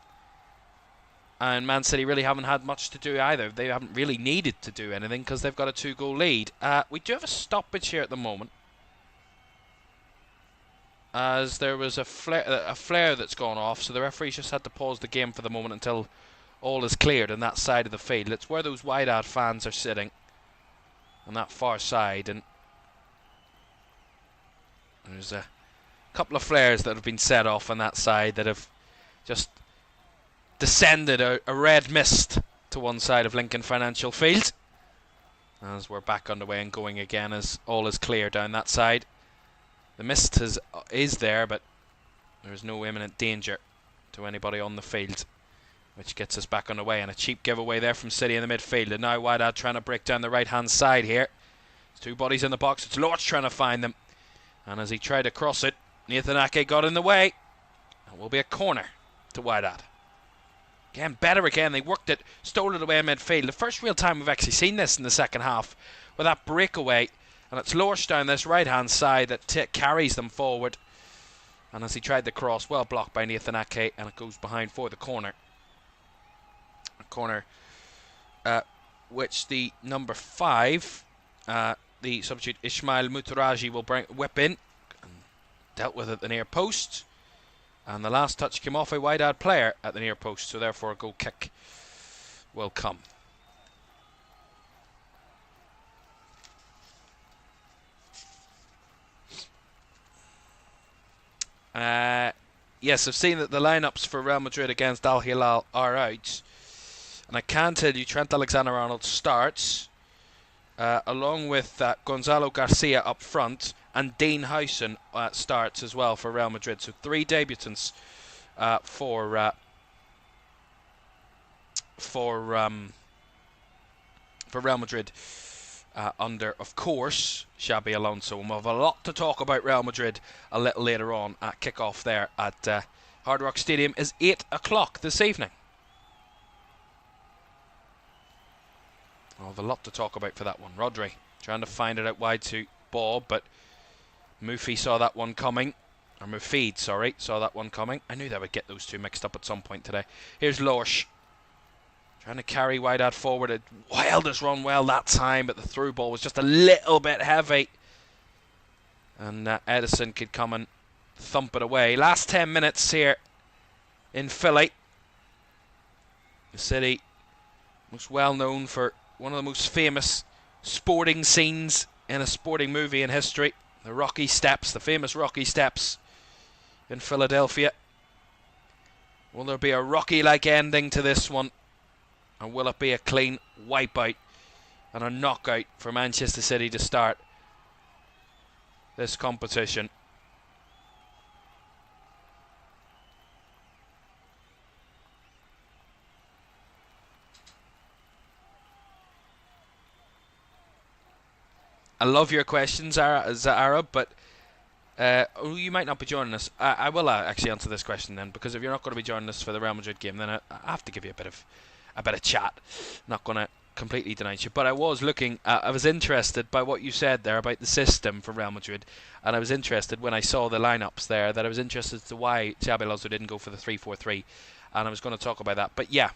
And Man City really haven't had much to do either. They haven't really needed to do anything because they've got a 2-goal lead. We do have a stoppage here at the moment, as there was a flare that's gone off, so the referee's just had to pause the game for the moment until all is cleared on that side of the field. It's where those Wydad fans are sitting, on that far side, and there's a couple of flares that have been set off on that side that have just descended a red mist to one side of Lincoln Financial Field, as we're back underway and going again as all is clear down that side. The mist is there, but there is no imminent danger to anybody on the field which gets us back on the way. And a cheap giveaway there from City in the midfield. And now Wydad trying to break down the right-hand side here. There's two bodies in the box. It's Lorch trying to find them. And as he tried to cross it, Nathan Ake got in the way. It will be a corner to Wydad. Again, better again. They worked it, stole it away in midfield. The first real time we've actually seen this in the second half with that breakaway. And it's Lorch down this right-hand side that carries them forward. And as he tried to cross, well blocked by Nathan Ake, and it goes behind for the corner. A corner which the number 5, the substitute Ismail Mutaraji, will whip in. And dealt with at the near post. And the last touch came off a Wydad player at the near post, so therefore a goal kick will come. Yes, I've seen that the lineups for Real Madrid against Al Hilal are out. And I can tell you Trent Alexander-Arnold starts, along with Gonzalo Garcia up front. And Dean Howson starts as well for Real Madrid. So 3 debutants for Real Madrid under, of course, Xabi Alonso. And we'll have a lot to talk about Real Madrid a little later on at kickoff there at Hard Rock Stadium. Is 8 o'clock this evening. I'll have a lot to talk about for that one. Rodri trying to find it out wide to Bob, but Mufi saw that one coming. Or Mufid, sorry, saw that one coming. I knew they would get those two mixed up at some point today. Here's Lorch. Trying to carry Wydad forward. Wilders run well that time, but the through ball was just a little bit heavy. And Edison could come and thump it away. Last 10 minutes here in Philly. The city, most well known for one of the most famous sporting scenes in a sporting movie in history. The Rocky Steps, the famous Rocky Steps in Philadelphia. Will there be a Rocky-like ending to this one? And will it be a clean wipeout and a knockout for Manchester City to start this competition? I love your questions, Zara, but you might not be joining us. I will actually answer this question then, because if you're not going to be joining us for the Real Madrid game, then I have to give you a bit of chat. Not going to completely deny you, but I was looking. I was interested by what you said there about the system for Real Madrid, and I was interested when I saw the lineups there. That I was interested as to why Xabi Alonso didn't go for the 3-4-3, and I was going to talk about that. But yeah,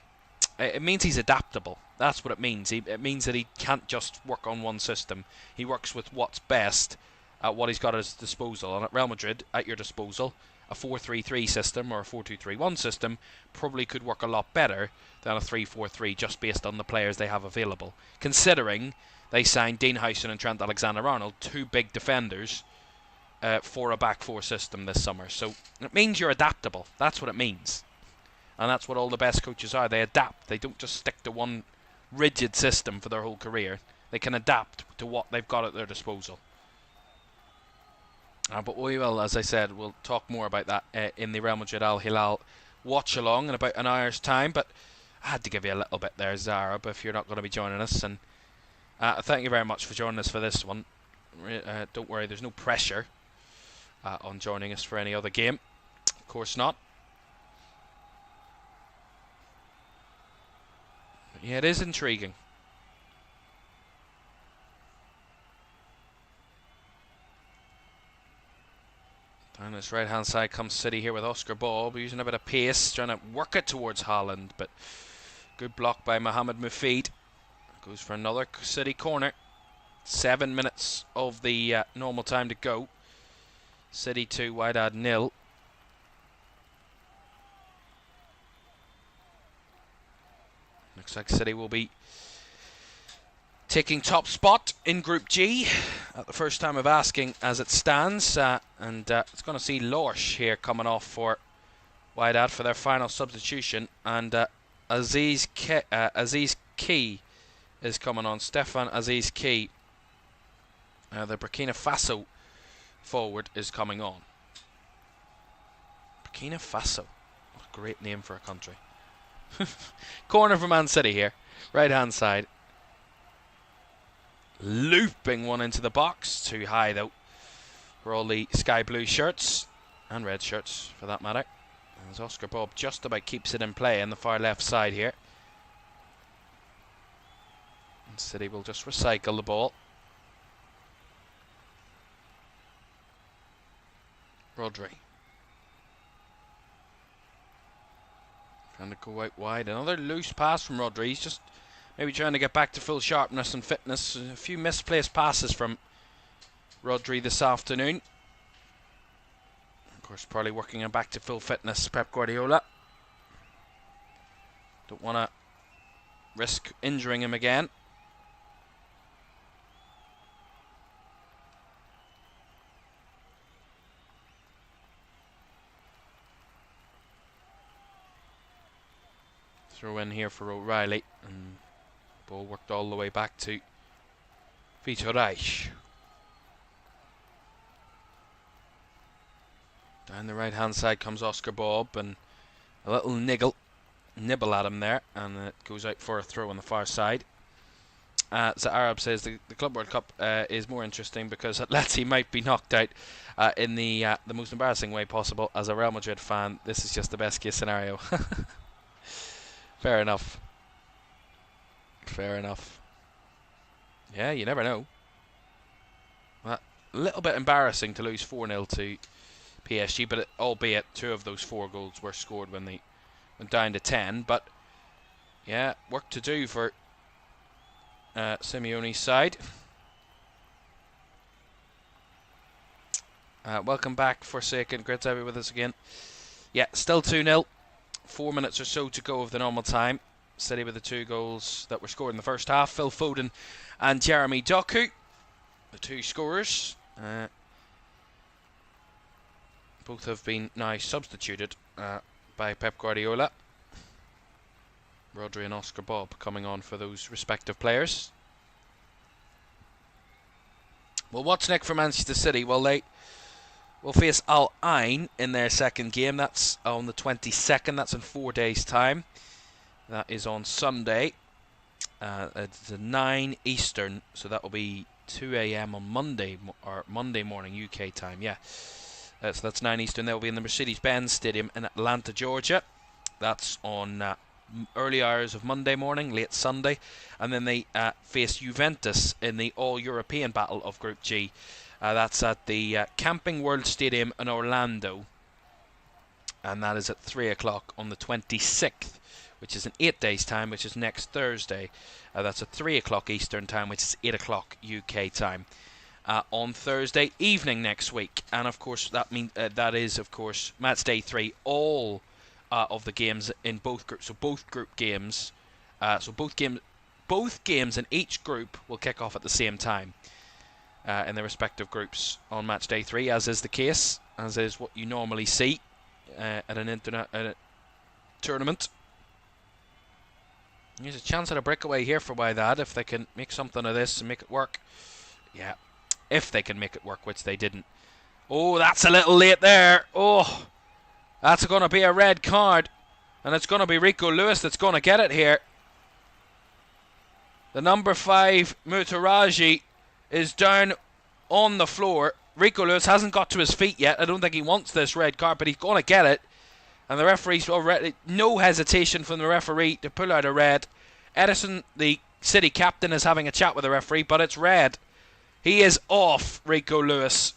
it means he's adaptable. That's what it means. It means that he can't just work on one system. He works with what's best at what he's got at his disposal. And at Real Madrid, at your disposal, a 4-3-3 system or a 4-2-3-1 system probably could work a lot better than a 3-4-3 just based on the players they have available. Considering they signed Dean Howson and Trent Alexander-Arnold, 2 big defenders, for a back 4 system this summer. So it means you're adaptable. That's what it means. And that's what all the best coaches are. They adapt. They don't just stick to one rigid system for their whole career. They can adapt to what they've got at their disposal. But we will, as I said, we'll talk more about that in the Real Madrid Al Hilal watch-along in about an hour's time. But I had to give you a little bit there, Zara, but if you're not going to be joining us. And thank you very much for joining us for this one. Don't worry, there's no pressure on joining us for any other game. Of course not. Yeah, it is intriguing. Down this right hand side comes City here with Oscar Bob, using a bit of pace, trying to work it towards Haaland, but good block by Mohamed Mufid. Goes for another City corner. 7 minutes of the normal time to go. City 2, Wydad 0. Looks like City will be taking top spot in Group G at the first time of asking as it stands. And it's going to see Lorch here coming off for Wydad for their final substitution. And Aziz Ki is coming on. Stefan Aziz Ki, the Burkina Faso forward, is coming on. Burkina Faso. What a great name for a country. Corner for Man City here. Right hand side. Looping one into the box. Too high though for all the sky blue shirts. And red shirts for that matter. As Oscar Bob just about keeps it in play on the far left side here. And City will just recycle the ball. Rodri. Trying to go out wide. Another loose pass from Rodri. He's just maybe trying to get back to full sharpness and fitness. A few misplaced passes from Rodri this afternoon. Of course, probably working him back to full fitness, Pep Guardiola. Don't want to risk injuring him again. Throw in here for O'Reilly, and ball worked all the way back to Vito Reich. Down the right hand side comes Oscar Bob, and a little nibble at him there, and it goes out for a throw on the far side. So Arab says the Club World Cup is more interesting because Atleti might be knocked out in the most embarrassing way possible. As a Real Madrid fan, this is just the best case scenario. Fair enough. Fair enough. Yeah, you never know. A little bit embarrassing to lose 4-0 to PSG, but albeit 2 of those 4 goals were scored when they went down to 10. But yeah, work to do for Simeone's side. Welcome back, Forsaken. Great to have you with us again. Yeah, still 2-0. 4 minutes or so to go of the normal time. City with the 2 goals that were scored in the first half. Phil Foden and Jeremy Doku, the 2 scorers. Both have been now substituted by Pep Guardiola. Rodri and Oscar Bob coming on for those respective players. Well, what's next for Manchester City? Well, they will face Al Ain in their second game. That's on the 22nd. That's in 4 days' time. That is on Sunday. It's 9 Eastern, so that will be 2 a.m. on Monday, or Monday morning UK time. Yeah, so that's 9 Eastern. They'll be in the Mercedes-Benz Stadium in Atlanta, Georgia. That's on early hours of Monday morning, late Sunday, and then they face Juventus in the All-European Battle of Group G. That's at the Camping World Stadium in Orlando, and that is at 3 o'clock on the 26th, which is in 8 days' time, which is next Thursday. That's at 3 o'clock Eastern time, which is 8 o'clock UK time. On Thursday evening next week, and of course that is of course match day 3. All of the games in both groups, so both group games, both games in each group will kick off at the same time. In their respective groups on match day 3, as is the case, as is what you normally see at an internet tournament. There's a chance at a breakaway here for Wydad if they can make something of this and make it work. Yeah, if they can make it work, which they didn't. Oh, that's a little late there. Oh, that's going to be a red card, and it's going to be Rico Lewis that's going to get it here. The number 5 Mutaraji is down on the floor. Rico Lewis hasn't got to his feet yet. I don't think he wants this red card, but he's going to get it. And the referee's already, no hesitation from the referee to pull out a red. Edison, the City captain, is having a chat with the referee, but it's red. He is off, Rico Lewis.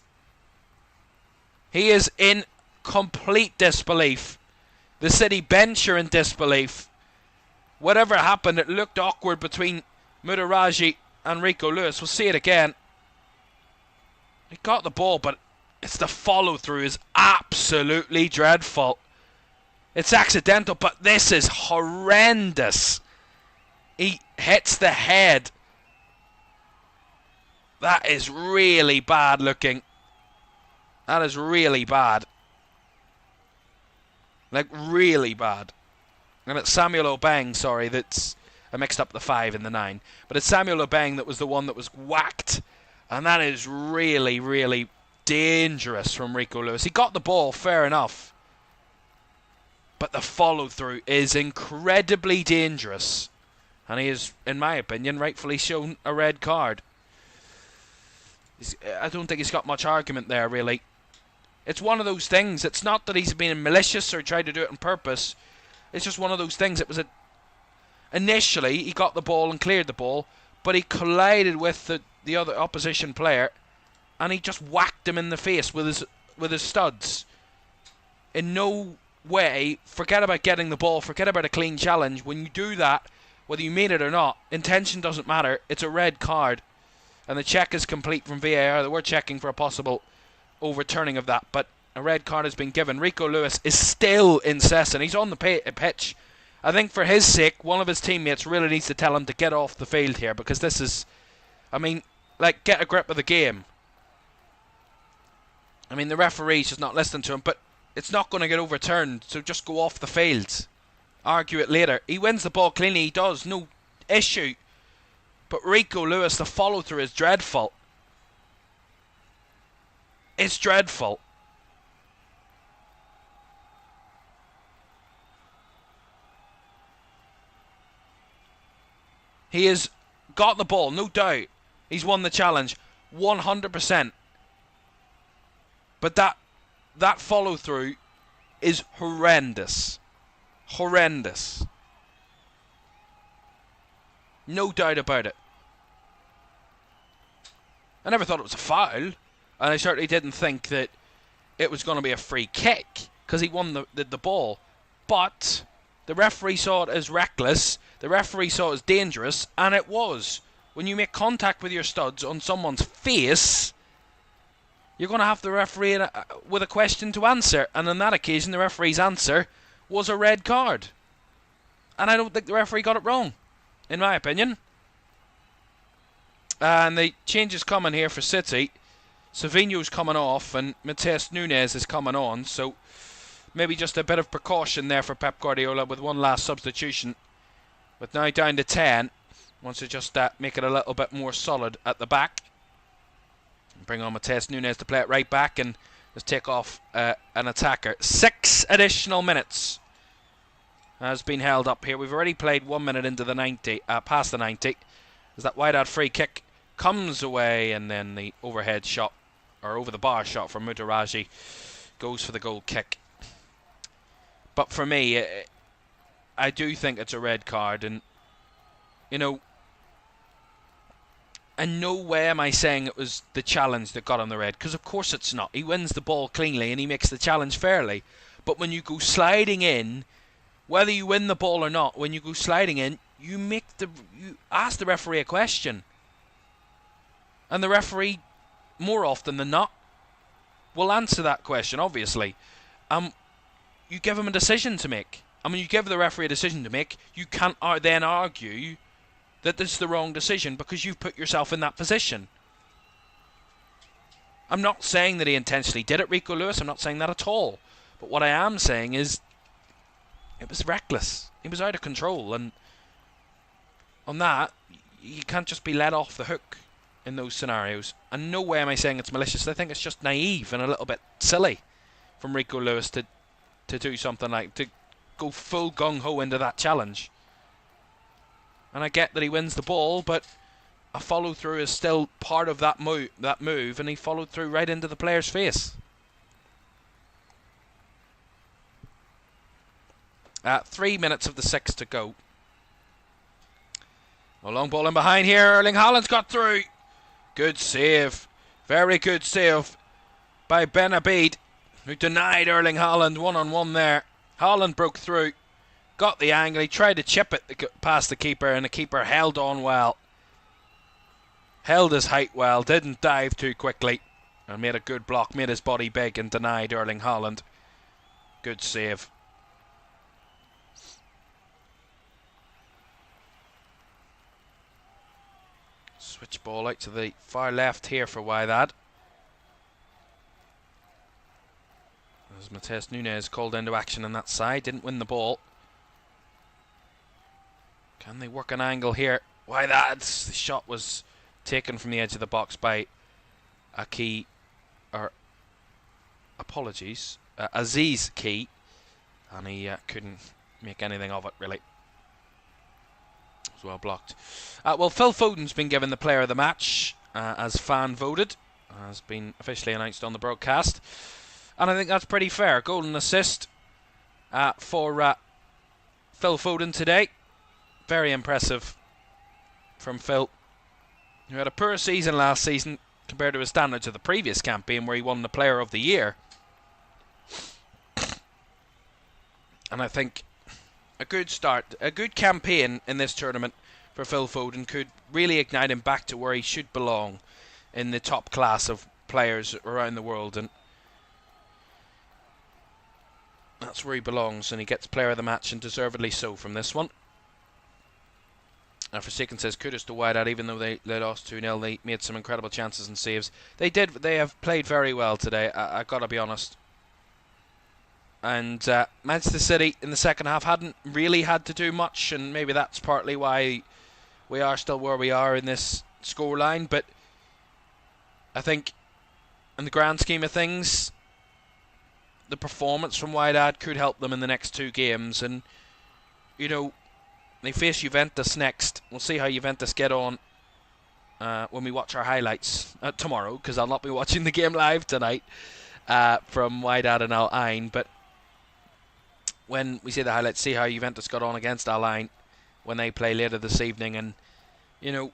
He is in complete disbelief. The City bench are in disbelief. Whatever happened, it looked awkward between Mutaraji and Rico Lewis. We'll see it again. He got the ball, but it's the follow-through is absolutely dreadful. It's accidental, but this is horrendous. He hits the head. That is really bad looking. That is really bad. Like, really bad. And it's Samuel Obeng, sorry, that's... I mixed up the 5 and the 9. But it's Samuel Obeng that was the one that was whacked. And that is really, really dangerous from Rico Lewis. He got the ball, fair enough. But the follow-through is incredibly dangerous. And he is, in my opinion, rightfully shown a red card. I don't think he's got much argument there, really. It's one of those things. It's not that he's been malicious or tried to do it on purpose. It's just one of those things. It was initially, he got the ball and cleared the ball, but he collided with the other opposition player, and he just whacked him in the face with his studs. In no way, forget about getting the ball, forget about a clean challenge. When you do that, whether you mean it or not, intention doesn't matter. It's a red card. And the check is complete from VAR. They were checking for a possible overturning of that, but a red card has been given. Rico Lewis is still incessant. He's on the pitch. I think for his sake, one of his teammates really needs to tell him to get off the field here, because this is, I mean, like, get a grip of the game. I mean, the referee's just not listening to him, but it's not going to get overturned, so just go off the field. Argue it later. He wins the ball cleanly, he does, no issue. But Rico Lewis, the follow-through is dreadful. It's dreadful. He has got the ball, no doubt. He's won the challenge, 100%. But that follow-through is horrendous. Horrendous. No doubt about it. I never thought it was a foul, and I certainly didn't think that it was going to be a free kick, because he won the ball. But the referee saw it as reckless, the referee saw it as dangerous, and it was. When you make contact with your studs on someone's face, you're going to have the referee with a question to answer, and on that occasion the referee's answer was a red card. And I don't think the referee got it wrong, in my opinion. And the change is coming here for City. Savinho's coming off and Matheus Nunes is coming on, so maybe just a bit of precaution there for Pep Guardiola with one last substitution. But now down to 10. Wants to just make it a little bit more solid at the back. Bring on Matheus Nunes to play it right back and just take off an attacker. 6 additional minutes has been held up here. We've already played 1 minute into the 90, past the 90. As that wide-out free kick comes away, and then the overhead shot, or over the bar shot from Mutaraji, goes for the goal kick. But for me, I do think it's a red card, and, you know, in no way am I saying it was the challenge that got him the red, because of course it's not. He wins the ball cleanly and he makes the challenge fairly. But when you go sliding in, whether you win the ball or not, when you go sliding in, you ask the referee a question. And the referee, more often than not, will answer that question, obviously. You give him a decision to make. And when you give the referee a decision to make, you can't then argue that this is the wrong decision because you've put yourself in that position. I'm not saying that he intentionally did it, Rico Lewis. I'm not saying that at all. But what I am saying is it was reckless. He was out of control. And on that, you can't just be let off the hook in those scenarios. And no way am I saying it's malicious. I think it's just naive and a little bit silly from Rico Lewis to do something like, to go full gung-ho into that challenge. And I get that he wins the ball, but a follow-through is still part of that move, and he followed through right into the player's face. 3 minutes of the 6 to go. A long ball in behind here. Erling Haaland's got through. Good save. Very good save by Ben Abid, who denied Erling Haaland one-on-one there. Haaland broke through. Got the angle. He tried to chip it past the keeper, and the keeper held on well. Held his height well. Didn't dive too quickly. And made a good block. Made his body big and denied Erling Haaland. Good save. Switch ball out to the far left here for Wydad. As Matheus Nunes called into action on that side. Didn't win the ball. Can they work an angle here? Wydad. The shot was taken from the edge of the box by Aziz Ki. and he couldn't make anything of it, really. It was well blocked. Well, Phil Foden's been given the player of the match, as fan voted. Has been officially announced on the broadcast. And I think that's pretty fair. Goal and assist for Phil Foden today. Very impressive from Phil, who had a poor season last season compared to his standards of the previous campaign where he won the Player of the Year. And I think a good start, a good campaign in this tournament for Phil Foden could really ignite him back to where he should belong in the top class of players around the world. And that's where he belongs, and he gets player of the match, and deservedly so from this one. Forsaken says kudos to Wydad, even though they lost 2-0, they made some incredible chances and saves. They have played very well today, I gotta be honest. And Manchester City in the second half hadn't really had to do much, and maybe that's partly why we are still where we are in this scoreline. But I think in the grand scheme of things, the performance from Wydad could help them in the next two games. And, you know, they face Juventus next. We'll see how Juventus get on when we watch our highlights tomorrow, because I'll not be watching the game live tonight from Wydad and Al Ain. But when we see the highlights, see how Juventus got on against Al Ain when they play later this evening. And, you know,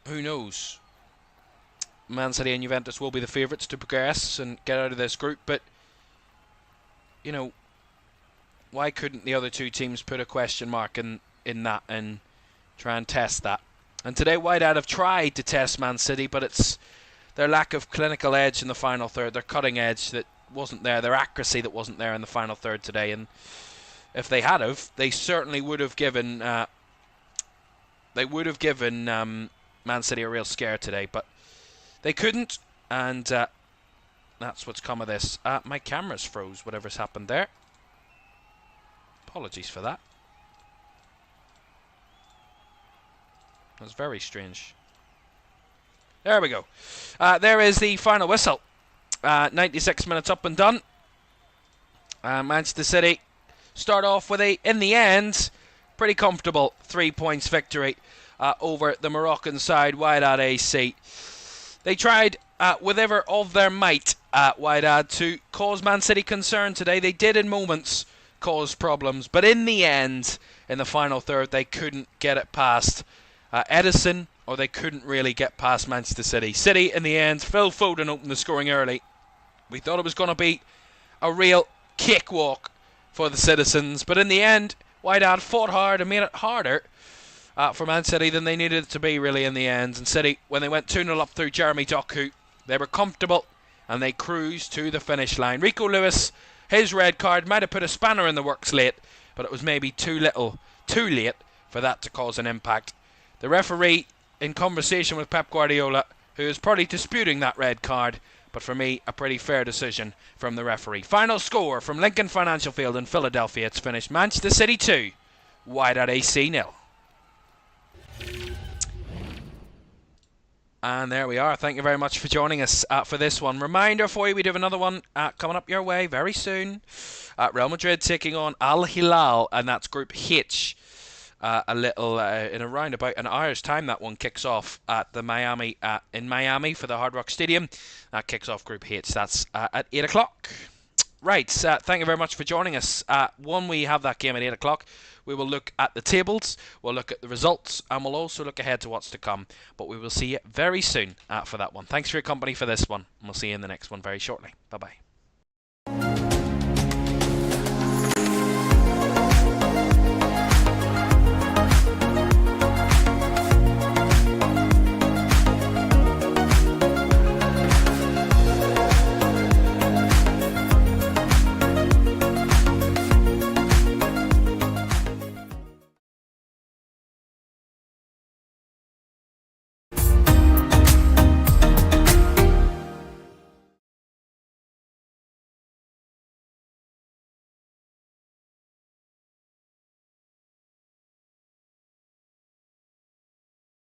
who knows? Man City and Juventus will be the favourites to progress and get out of this group. But, you know, why couldn't the other two teams put a question mark in that and try and test that? And today Wydad have tried to test Man City, but it's their lack of clinical edge in the final third, their cutting edge that wasn't there, their accuracy that wasn't there in the final third today. And if they had have, they certainly would have given Man City a real scare today, but they couldn't, and that's what's come of this. My camera's froze, whatever's happened there. Apologies for that. That's very strange. There we go. There is the final whistle. 96 minutes up and done. Manchester City start off with in the end, pretty comfortable 3 points victory over the Moroccan side, Wydad AC. They tried with ever of their might, Wydad, to cause Man City concern today. They did in moments cause problems, but in the end, in the final third, they couldn't get it past Edison, or they couldn't really get past Manchester City. City, in the end, Phil Foden opened the scoring early. We thought it was going to be a real cakewalk for the citizens, but in the end, Wydad fought hard and made it harder for Man City than they needed it to be, really, in the end. And City, when they went 2-0 up through Jeremy Doku, they were comfortable and they cruised to the finish line. Rico Lewis, his red card might have put a spanner in the works late, but it was maybe too late for that to cause an impact. The referee, in conversation with Pep Guardiola, who is probably disputing that red card, but for me, a pretty fair decision from the referee. Final score from Lincoln Financial Field in Philadelphia. It's finished Manchester City 2, Wydad AC 0. And there we are. Thank you very much for joining us for this one. Reminder for you, we do have another one coming up your way very soon. Real Madrid taking on Al Hilal, and that's Group H. In around about an hour's time, that one kicks off at the in Miami for the Hard Rock Stadium. That kicks off Group H. That's at 8 o'clock. Right, thank you very much for joining us. When we have that game at 8 o'clock, we will look at the tables, we'll look at the results, and we'll also look ahead to what's to come. But we will see you very soon for that one. Thanks for your company for this one, and we'll see you in the next one very shortly. Bye-bye.